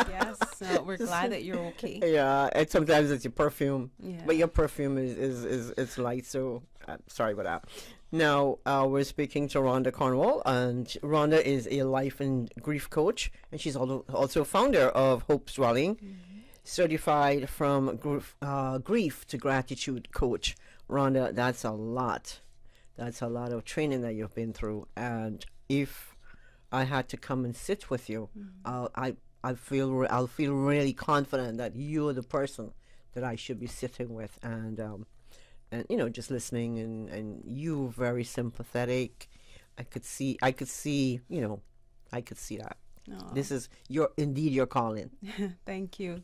Yes. We're glad that you're okay.
Yeah, and sometimes it's your perfume,
Yeah.
but your perfume is it's light, so sorry about that. Now, we're speaking to Rhonda Cornwall, and Rhonda is a life and grief coach, and she's also founder of Hope's Dwelling, certified from grief to gratitude coach. Rhonda, that's a lot. That's a lot of training that you've been through, and if I had to come and sit with you, I'll feel really confident that you're the person that I should be sitting with, and just listening, and you very sympathetic. I could see I could see that.
Aw.
This is your calling.
Thank you.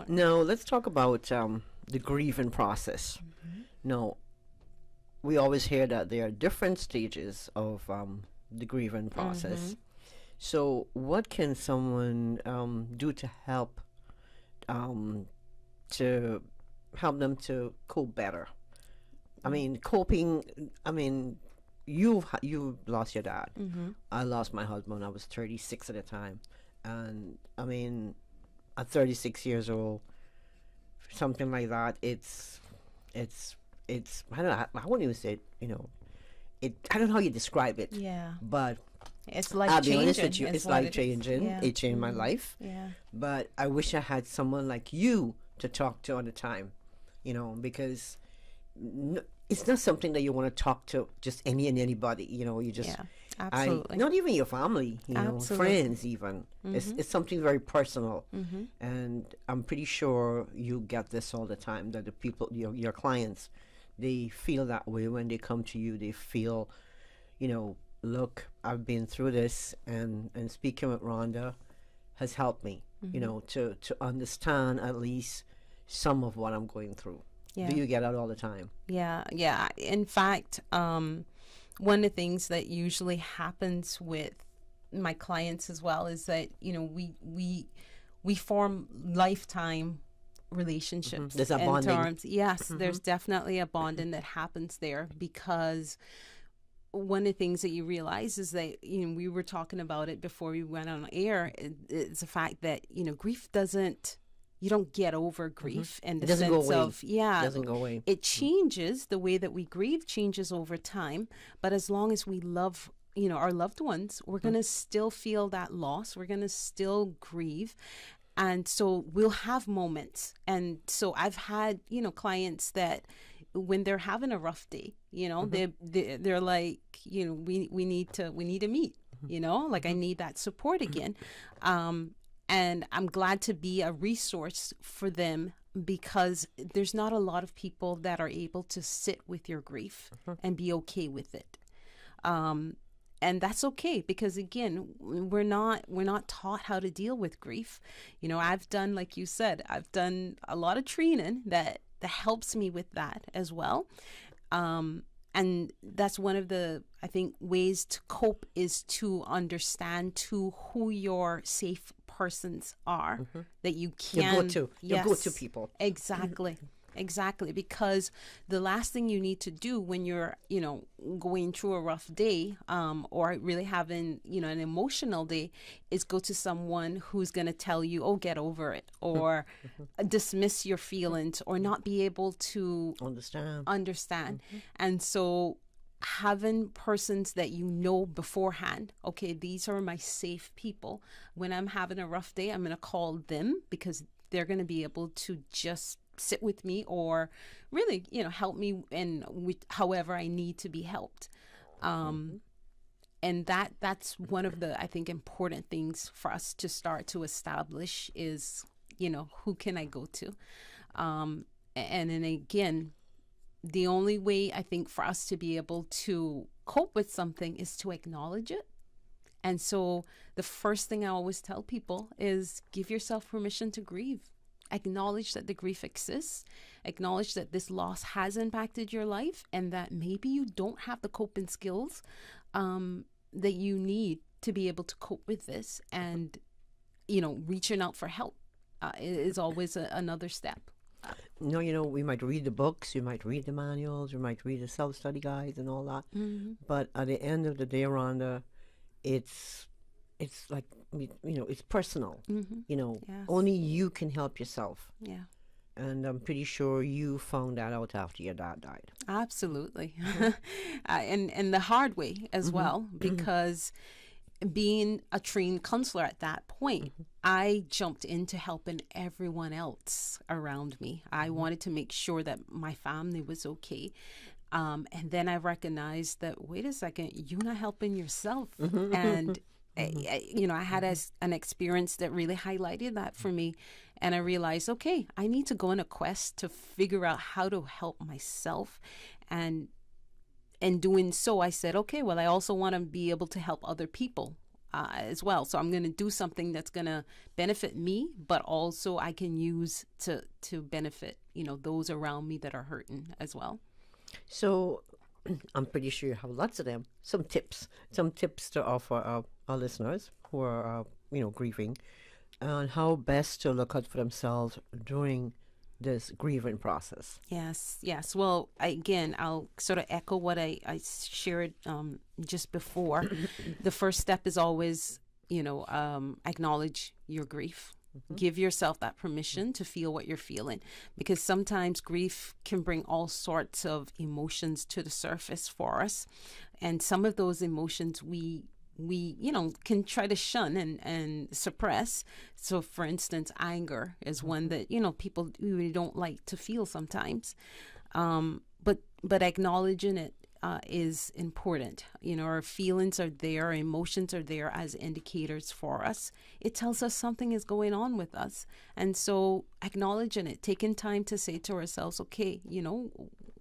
Now let's talk about the grieving process. Now, we always hear that there are different stages of the grieving process. So, what can someone do to help them to cope better? I mean, coping. I mean, you lost your dad. I lost my husband. I was 36 at the time, and I mean, at 36 years old, something like that. It's. I don't know. I wouldn't even say it. I don't know how you describe it.
Yeah.
But
It's
I'll
life
be honest
changing.
with you,
is
it's
what
life
it is.
changing.
Yeah.
It changed my life.
Yeah.
But I wish I had someone like you to talk to all the time, because it's not something that you want to talk to just anybody. You just
Yeah. Absolutely.
not even your family,
Absolutely.
friends even. It's something very personal, and I'm pretty sure you get this all the time, that the people, your clients, they feel that way when they come to you. They feel, look, I've been through this, and speaking with Rhonda has helped me, to understand at least some of what I'm going through.
Yeah.
Do you get that all the time?
Yeah. In fact, one of the things that usually happens with my clients as well is that we form lifetime relationships.
There's a
in
bonding.
terms, yes, there's definitely a bonding that happens there, because one of the things that you realize is that we were talking about it before we went on air. It's the fact that grief doesn't. You don't get over grief in the
It doesn't go
sense
away.
of
It doesn't go away.
It changes. The way that we grieve changes over time, but as long as we love our loved ones, we're going to still feel that loss. We're going to still grieve. And so we'll have moments. And so I've had clients that when they're having a rough day, they're like, we need to meet, like I need that support again. And I'm glad to be a resource for them, because there's not a lot of people that are able to sit with your grief and be okay with it. And that's okay, because again, we're not taught how to deal with grief. I've done, like you said, I've done a lot of training that helps me with that as well. And that's one of the, I think, ways to cope, is to understand who your safe persons are, that you can.
Your go-to people.
Exactly. Because the last thing you need to do when you're, going through a rough day, or really having, an emotional day, is go to someone who's going to tell you, oh, get over it, or dismiss your feelings, or not be able to understand. And so having persons that beforehand, okay, these are my safe people. When I'm having a rough day, I'm going to call them, because they're going to be able to just sit with me, or really, help me in however I need to be helped. And that's one of the, I think, important things for us to start to establish is, who can I go to? And then again, the only way, I think, for us to be able to cope with something is to acknowledge it. And so the first thing I always tell people is give yourself permission to grieve. Acknowledge that the grief exists. Acknowledge that this loss has impacted your life, and that maybe you don't have the coping skills that you need to be able to cope with this. And, reaching out for help is always another step.
No, we might read the books, we might read the manuals, we might read the self-study guides and all that. But at the end of the day, Rhonda, it's it's like it's personal.
Yes.
Only you can help yourself,
Yeah.
and I'm pretty sure you found that out after your dad died.
Absolutely. And the hard way as well, because being a trained counselor at that point, I jumped into helping everyone else around me. I wanted to make sure that my family was okay. And then I recognized that, wait a second, you're not helping yourself. And, I had an experience that really highlighted that for me. And I realized, okay, I need to go on a quest to figure out how to help myself. And in doing so, I said, okay, well, I also want to be able to help other people as well. So I'm going to do something that's going to benefit me, but also I can use to benefit, those around me that are hurting as well.
So I'm pretty sure you have lots of them. Some tips to offer our listeners who are, grieving, on how best to look out for themselves during this grieving process.
Yes. Well, I'll sort of echo what I shared just before. The first step is always, acknowledge your grief. Give yourself that permission to feel what you're feeling, because sometimes grief can bring all sorts of emotions to the surface for us. And some of those emotions we can try to shun and suppress. So for instance, anger is one that, people really don't like to feel sometimes. But acknowledging it is important. Our feelings are there, our emotions are there as indicators for us. It tells us something is going on with us. And so acknowledging it, taking time to say to ourselves, okay,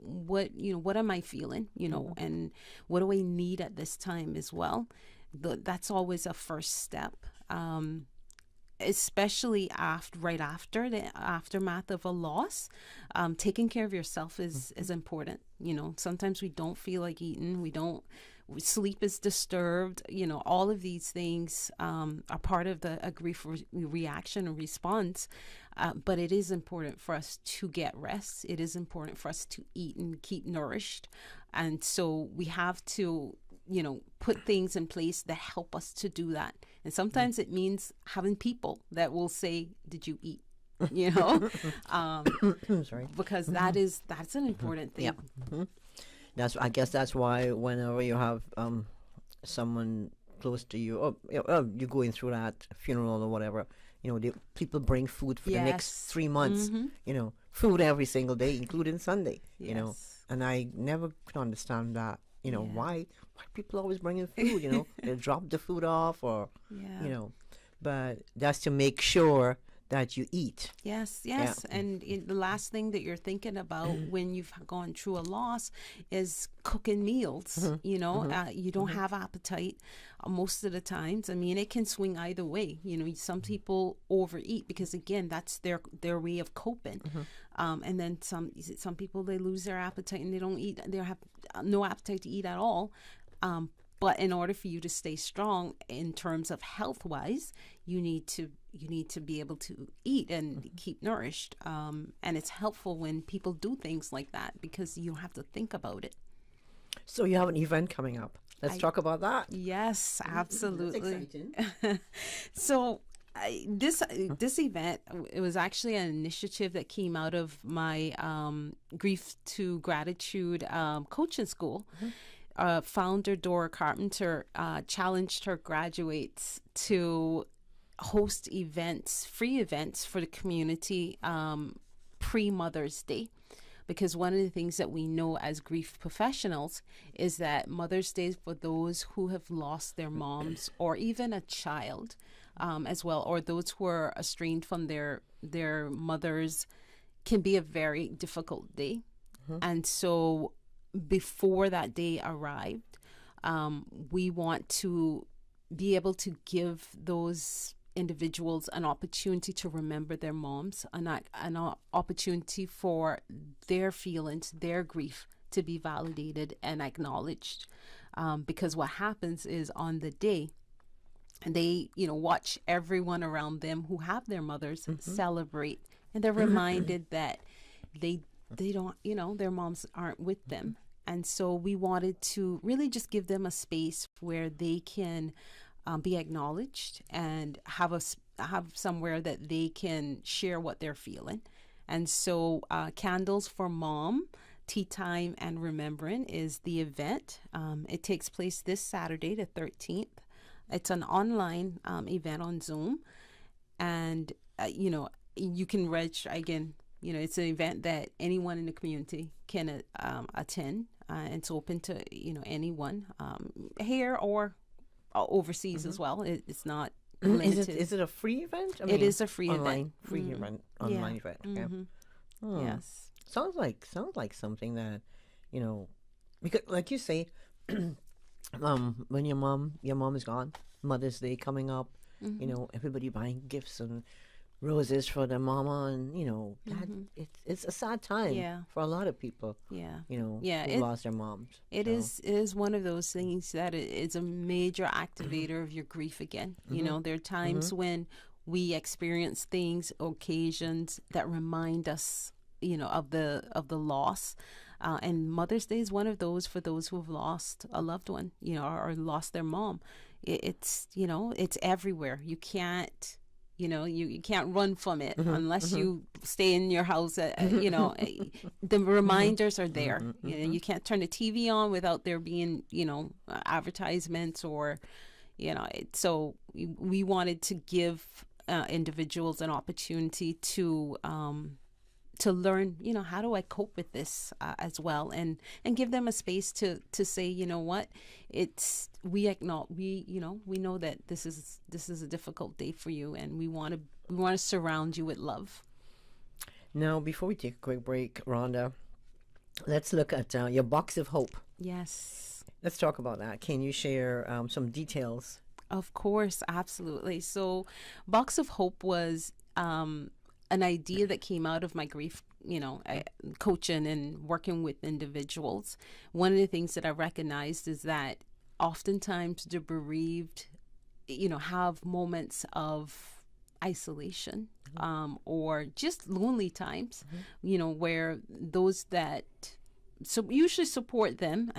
what am I feeling, and what do I need at this time as well? That's always a first step. Especially right after the aftermath of a loss, taking care of yourself is important. Sometimes we don't feel like eating, sleep is disturbed. All of these things are part of a grief reaction and response. But it is important for us to get rest. It is important for us to eat and keep nourished. And so we have to put things in place that help us to do that. And sometimes it means having people that will say, did you eat?
Sorry.
Because that's an important thing.
Yeah. I guess that's why whenever you have someone close to you, or you're going through that funeral or whatever, people bring food for the next 3 months. Food every single day, including Sunday. And I never could understand that. Why people always bringing food? They drop the food off, or but that's to make sure that you eat.
Yes. And the last thing that you're thinking about when you've gone through a loss is cooking meals. You don't have appetite most of the times. I mean, it can swing either way. Some people overeat because, again, that's their way of coping. And then some people, they lose their appetite and they don't eat. They have no appetite to eat at all. But in order for you to stay strong in terms of health-wise, you need to be able to eat and keep nourished. And it's helpful when people do things like that, because you don't have to think about it.
So you have an event coming up. Let's talk about that.
Yes, absolutely.
That's exciting.
So this event, it was actually an initiative that came out of my Grief to Gratitude coaching school. Founder Dora Carpenter challenged her graduates to host free events for the community pre-Mother's Day. Because one of the things that we know as grief professionals is that Mother's Day, for those who have lost their moms or even a child as well, or those who are estranged from their mothers, can be a very difficult day. And so before that day arrived, we want to be able to give those individuals an opportunity to remember their moms, an opportunity for their feelings, their grief to be validated and acknowledged. Because what happens is, on the day, they watch everyone around them who have their mothers celebrate, and they're reminded that they don't, their moms aren't with them. And so we wanted to really just give them a space where they can be acknowledged and have somewhere that they can share what they're feeling. And so Candles for Mom, Tea Time and Remembering is the event. It takes place this Saturday, the 13th. It's an online event on Zoom. And, you can register again. It's an event that anyone in the community can attend. It's open to, anyone here or overseas as well. It's not limited.
Is it a free event?
It is a free
online,
event.
Free event, online event. Okay.
Yes.
Sounds like something that, because like you say, when your mom is gone, Mother's Day coming up, everybody buying gifts and roses for their mama, and that it's a sad time for a lot of people. Who lost their moms.
It is one of those things that is a major activator of your grief again. There are times when we experience things, occasions that remind us, of the loss. And Mother's Day is one of those for those who have lost a loved one, or lost their mom. It's everywhere. You can't. You can't run from it unless you stay in your house. The reminders are there. You can't turn the TV on without there being, advertisements or, So we wanted to give individuals an opportunity to learn, how do I cope with this as well, and give them a space to say, what, we know that this is a difficult day for you, and we want to surround you with love.
Now, before we take a quick break, Rhonda, let's look at your box of hope.
Yes.
Let's talk about that. Can you share some details?
Of course, absolutely. So, Box of Hope was an idea that came out of my grief, coaching and working with individuals. One of the things that I recognized is that oftentimes the bereaved, have moments of isolation, or just lonely times, where those that usually support them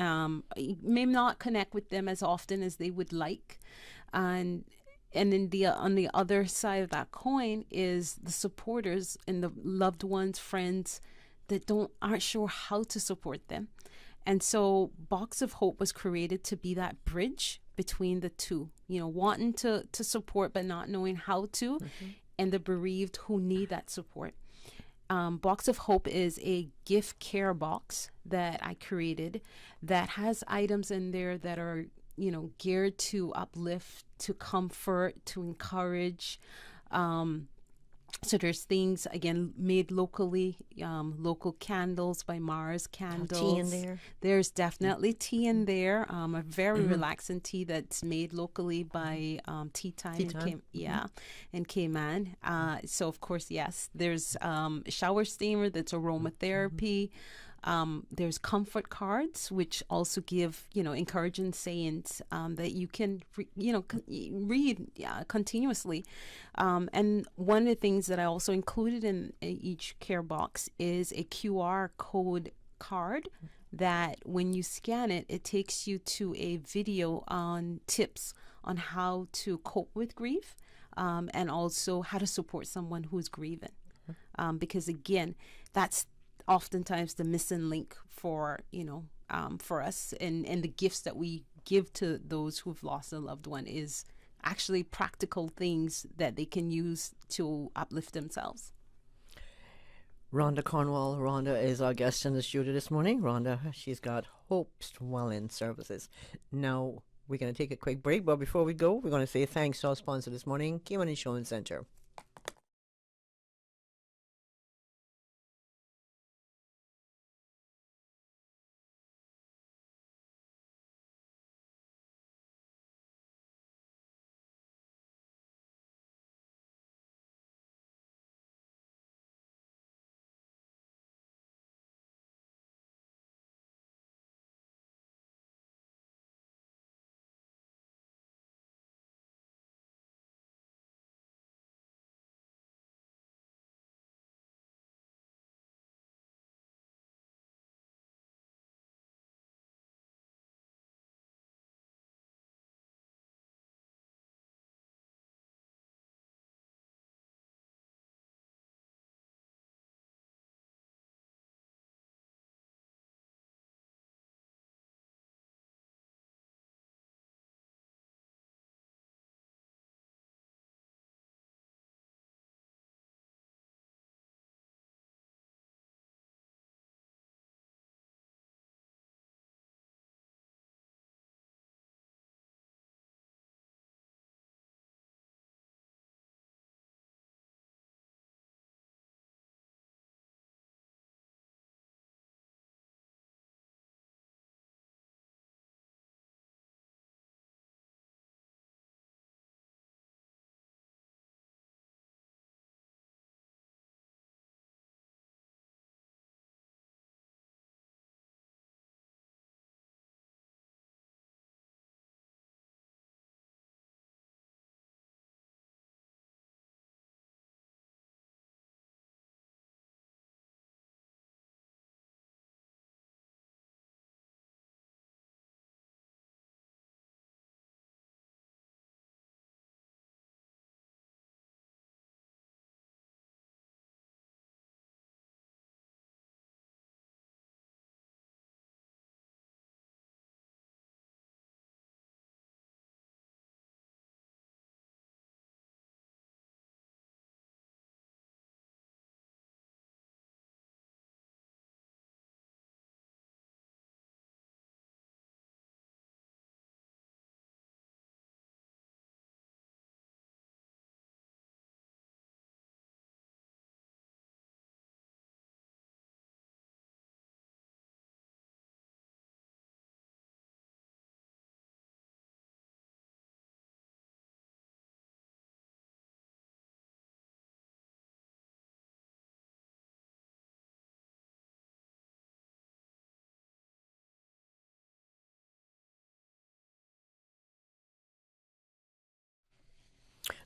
may not connect with them as often as they would like. And then on the other side of that coin is the supporters and the loved ones, friends that aren't sure how to support them. And so Box of Hope was created to be that bridge between the two, wanting to support but not knowing how to, and the bereaved who need that support. Box of Hope is a gift care box that I created that has items in there that are geared to uplift, to comfort, to encourage. So there's things, again, made locally, local candles by Mars Candles.
Tea in there?
There's definitely tea in there. A very relaxing tea that's made locally by Tea Time. In Cayman. So, of course, yes, there's a shower steamer that's aromatherapy. There's comfort cards, which also give, encouraging sayings that you can, read continuously. And one of the things that I also included in each care box is a QR code card that when you scan it, it takes you to a video on tips on how to cope with grief, and also how to support someone who's grieving. Because again, that's oftentimes the missing link for for us, and the gifts that we give to those who've lost a loved one is actually practical things that they can use to uplift themselves.
Rhonda Cornwall. Rhonda is our guest in the studio this morning. Rhonda, she's got Hope's Dwelling Services. Now, we're going to take a quick break, but before we go, we're going to say thanks to our sponsor this morning, Cayman Insurance Center.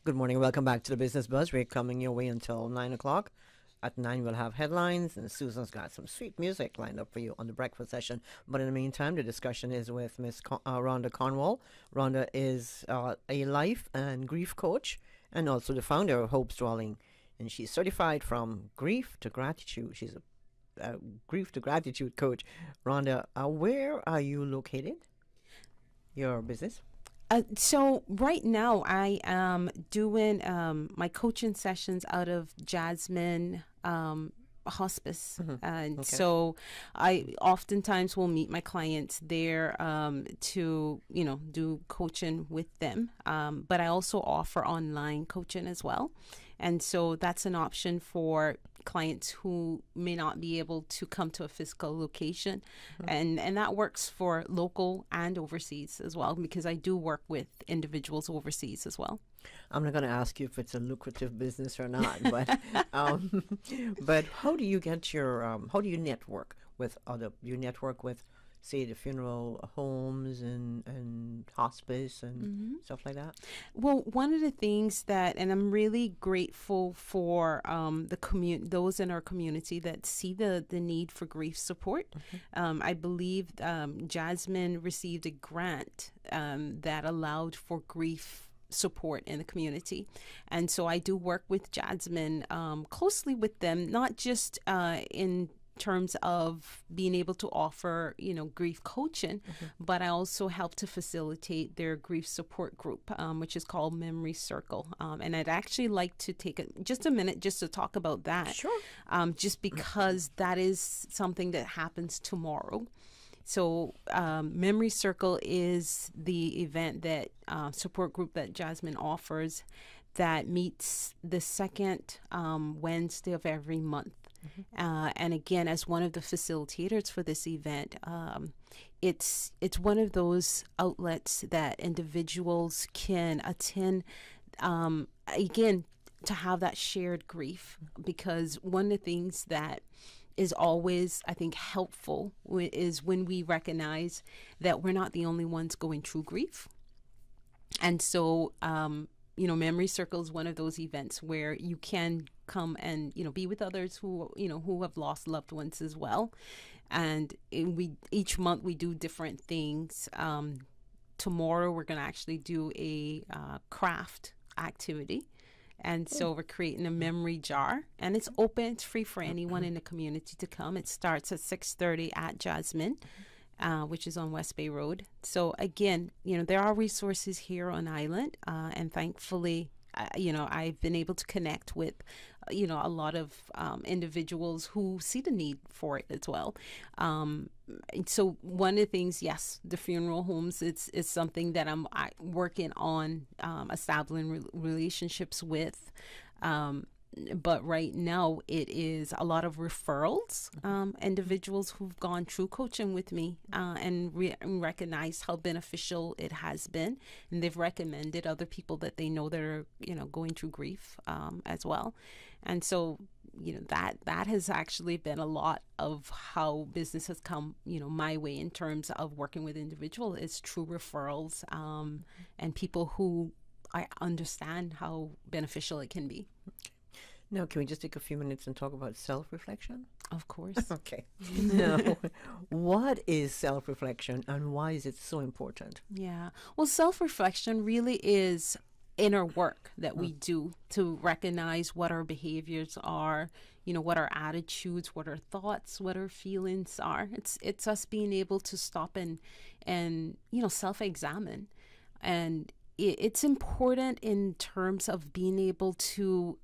Good morning. Welcome back to the Business Buzz. We're coming your way until 9 o'clock. At 9, we'll have headlines, and Susan's got some sweet music lined up for you on the breakfast session. But in the meantime, the discussion is with Miss Rhonda Cornwall. Rhonda is a life and grief coach and also the founder of Hope's Dwelling. And she's certified from grief to gratitude. She's a grief to gratitude coach. Rhonda, where are you located? Your business?
So right now I am doing my coaching sessions out of Jasmine Hospice. And so I oftentimes will meet my clients there to, do coaching with them. But I also offer online coaching as well. And so that's an option for clients who may not be able to come to a physical location. And that works for local and overseas as well, because I do work with individuals overseas as well.
I'm not going to ask you if it's a lucrative business or not, but but how do you get your how do you network with you network with, say, the funeral homes and hospice and stuff like that?
Well, one of the things that, and I'm really grateful for those in our community that see the need for grief support. I believe Jasmine received a grant that allowed for grief support in the community. And so I do work with Jasmine closely with them, not just in terms of being able to offer, grief coaching, but I also help to facilitate their grief support group, which is called Memory Circle. And I'd actually like to take just a minute just to talk about that.
Sure.
Just because that is something that happens tomorrow. So Memory Circle is the event that support group that Jasmine offers that meets the second Wednesday of every month. And again, as one of the facilitators for this event, it's one of those outlets that individuals can attend, again, to have that shared grief. Because one of the things that is always, I think, helpful is when we recognize that we're not the only ones going through grief. And so, Memory Circle is one of those events where you can come and, be with others who have lost loved ones as well. And each month we do different things. Tomorrow we're going to actually do a craft activity. And so we're creating a memory jar, and it's open. It's free for anyone in the community to come. It starts at 6:30 at Jasmine, which is on West Bay Road. So again, there are resources here on island, and thankfully, I've been able to connect with, a lot of individuals who see the need for it as well. So one of the things, yes, the funeral homes, it's something that I'm working on establishing relationships with. But right now it is a lot of referrals, individuals who've gone through coaching with me and recognized how beneficial it has been. And they've recommended other people that they know that are, going through grief as well. And so, that has actually been a lot of how business has come, my way in terms of working with individuals is through referrals and people who I understand how beneficial it can be.
Now, can we just take a few minutes and talk about self-reflection?
Of course.
Okay. Now, what is self-reflection and why is it so important?
Yeah. Well, self-reflection really is inner work that we do to recognize what our behaviors are, what our attitudes, what our thoughts, what our feelings are. It's us being able to stop and self-examine. And it's important in terms of being able to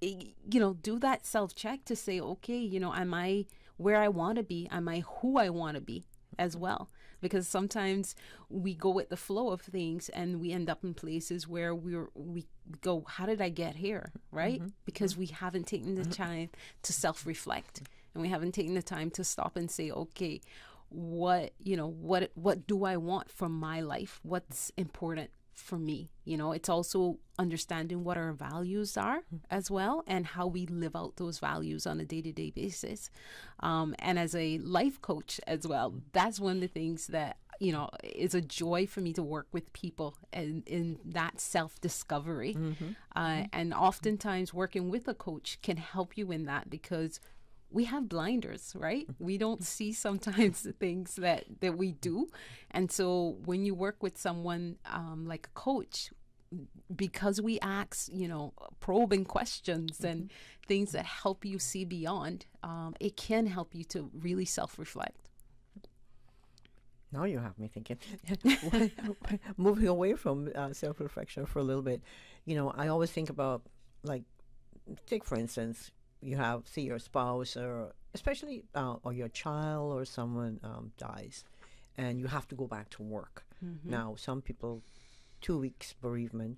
do that self-check to say, okay, am I where I want to be? Am I who I want to be as well? Because sometimes we go with the flow of things and we end up in places where we go, how did I get here? Right? Because we haven't taken the time to self-reflect, and we haven't taken the time to stop and say, okay, what do I want from my life? What's important for me? It's also understanding what our values are as well, and how we live out those values on a day-to-day basis. And as a life coach as well, that's one of the things that is a joy for me to work with people and in that self-discovery. And oftentimes working with a coach can help you in that, because we have blinders, right? We don't see sometimes the things that we do. And so when you work with someone like a coach, because we ask, probing questions and things that help you see beyond, it can help you to really self-reflect.
Now you have me thinking. Moving away from self-reflection for a little bit, I always think about, like, take for instance, you see your spouse, or especially or your child or someone dies, and you have to go back to work. Now, some people, 2 weeks bereavement,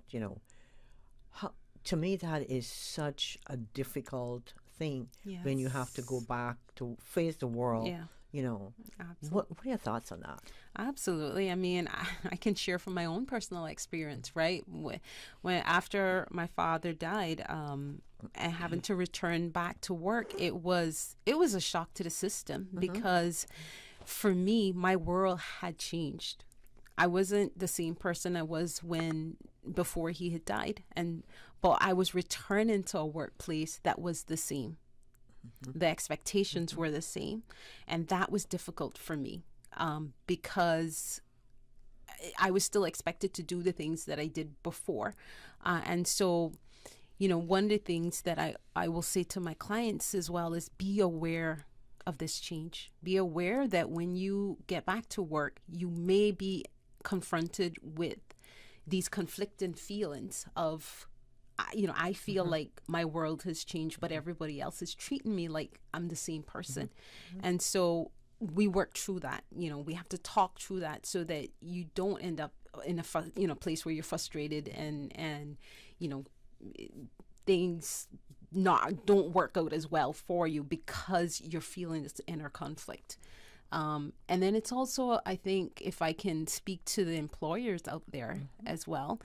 to me that is such a difficult thing when you have to go back to face the world. What are your thoughts on that?
Absolutely. I mean, I can share from my own personal experience, right? When after my father died, and having to return back to work, it was a shock to the system, because for me, my world had changed. I wasn't the same person I was before he had died, but I was returning to a workplace that was the same. The expectations were the same, and that was difficult for me, because I was still expected to do the things that I did before. And so, one of the things that I will say to my clients as well is be aware of this change. Be aware that when you get back to work, you may be confronted with these conflicting feelings of, I feel like my world has changed, but everybody else is treating me like I'm the same person. And so we work through that. We have to talk through that so that you don't end up in a place where you're frustrated and things don't work out as well for you because you're feeling this inner conflict. And then it's also, I think, if I can speak to the employers out there as well,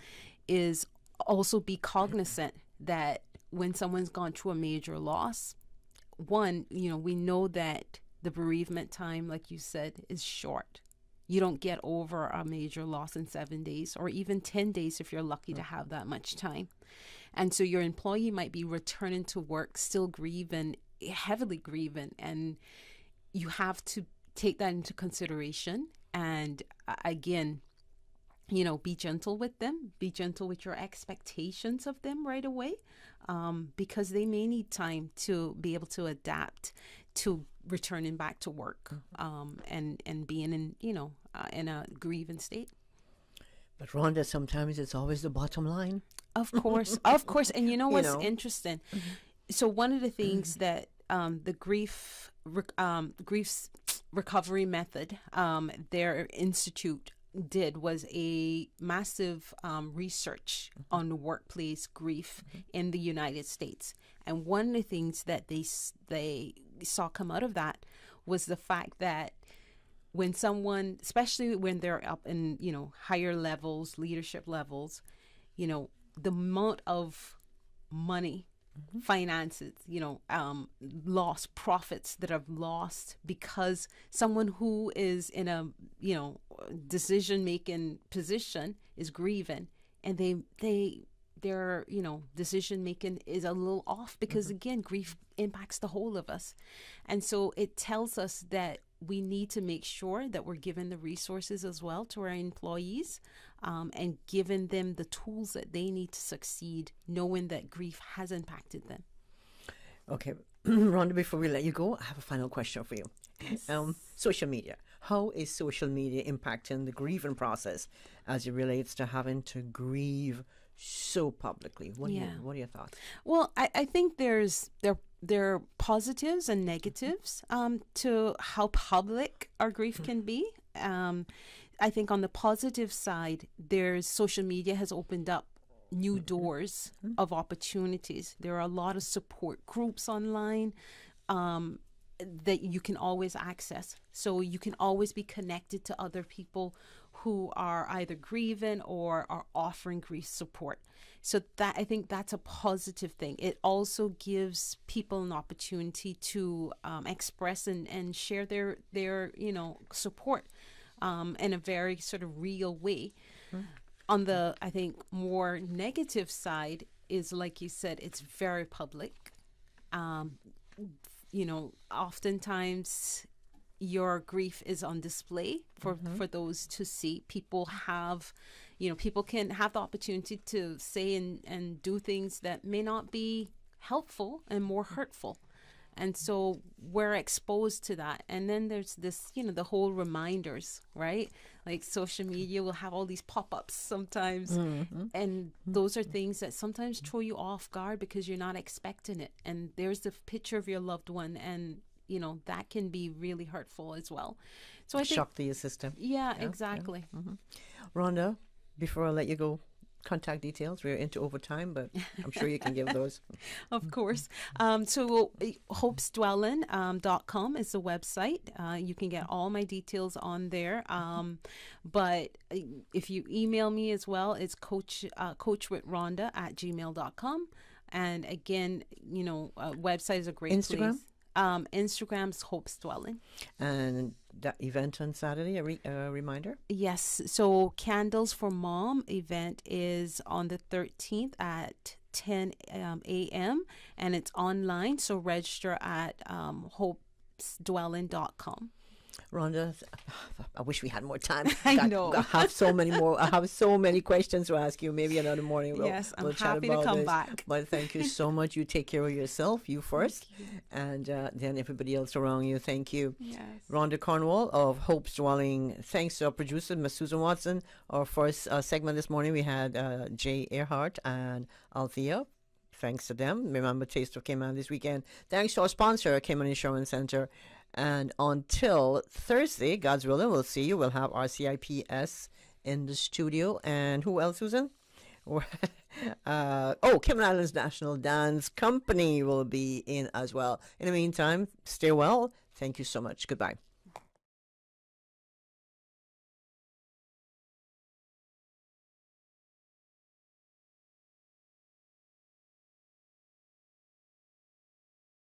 is also be cognizant that when someone's gone through a major loss, one, we know that the bereavement time, like you said, is short. You don't get over a major loss in 7 days, or even 10 days if you're lucky to have that much time. And so your employee might be returning to work still grieving, heavily grieving, and you have to take that into consideration. And again, be gentle with them, be gentle with your expectations of them right away, because they may need time to be able to adapt to returning back to work, and being in a grieving state.
But Rhonda, sometimes it's always the bottom line.
Of course. And what's interesting? So one of the things that the grief's recovery method, their institute did was a massive research on workplace grief in the United States. And one of the things that they saw come out of that was the fact that when someone, especially when they're up in, higher levels, leadership levels, the amount of money, finances, lost profits that have lost because someone who is in a, decision-making position is grieving, and their decision-making is a little off because, again, grief impacts the whole of us. And so it tells us that we need to make sure that we're giving the resources as well to our employees, and giving them the tools that they need to succeed, knowing that grief has impacted them.
Okay, Rhonda, before we let you go, I have a final question for you.
Yes.
Social media. How is social media impacting the grieving process as it relates to having to grieve so publicly? What are your thoughts?
Well, I think there are positives and negatives to how public our grief can be. I think on the positive side, social media has opened up new doors of opportunities. There are a lot of support groups online that you can always access. So you can always be connected to other people who are either grieving or are offering grief support. So that, I think that's a positive thing. It also gives people an opportunity to express and share their support. in a very sort of real way. On the, I think, more negative side is, like you said, it's very public. Oftentimes your grief is on display for those to see. People can have the opportunity to say and do things that may not be helpful and more hurtful. And so we're exposed to that. And then there's this, the whole reminders, right? Like social media will have all these pop-ups sometimes. And those are things that sometimes throw you off guard because you're not expecting it. And there's the picture of your loved one, and, that can be really hurtful as well. So I think,
shock to your system.
Yeah, exactly.
Rhonda, before I let you go, contact details. We're into overtime, but I'm sure you can give those.
Of course. So hopesdwelling.com is the website. You can get all my details on there. But if you email me as well, it's coachwithrhonda@gmail.com. And again, website is a great
Instagram?
place. Instagram's Hopes Dwelling.
And that event on Saturday, a reminder?
Yes. So Candles for Mom event is on the 13th at 10 a.m. and it's online. So register at hopesdwelling.com.
Rhonda, I wish we had more time.
I know.
I have so many more. I have so many questions to ask you. Maybe another morning
Yes, I'm
we'll chat
happy to
about
come
this.
back.
But thank you so much. You take care of yourself, you first, and then everybody else around you. Thank you.
Yes.
Rhonda Cornwall of Hope's Dwelling. Thanks to our producer, Ms. Susan Watson. Our first segment this morning, we had Jay Earhart and Althea. Thanks to them. Remember, Taste of Cayman this weekend. Thanks to our sponsor, Cayman Insurance Center. And until Thursday, God's willing, we'll see you. We'll have our CIPS in the studio. And who else, Susan? Cayman Islands National Dance Company will be in as well. In the meantime, stay well. Thank you so much. Goodbye.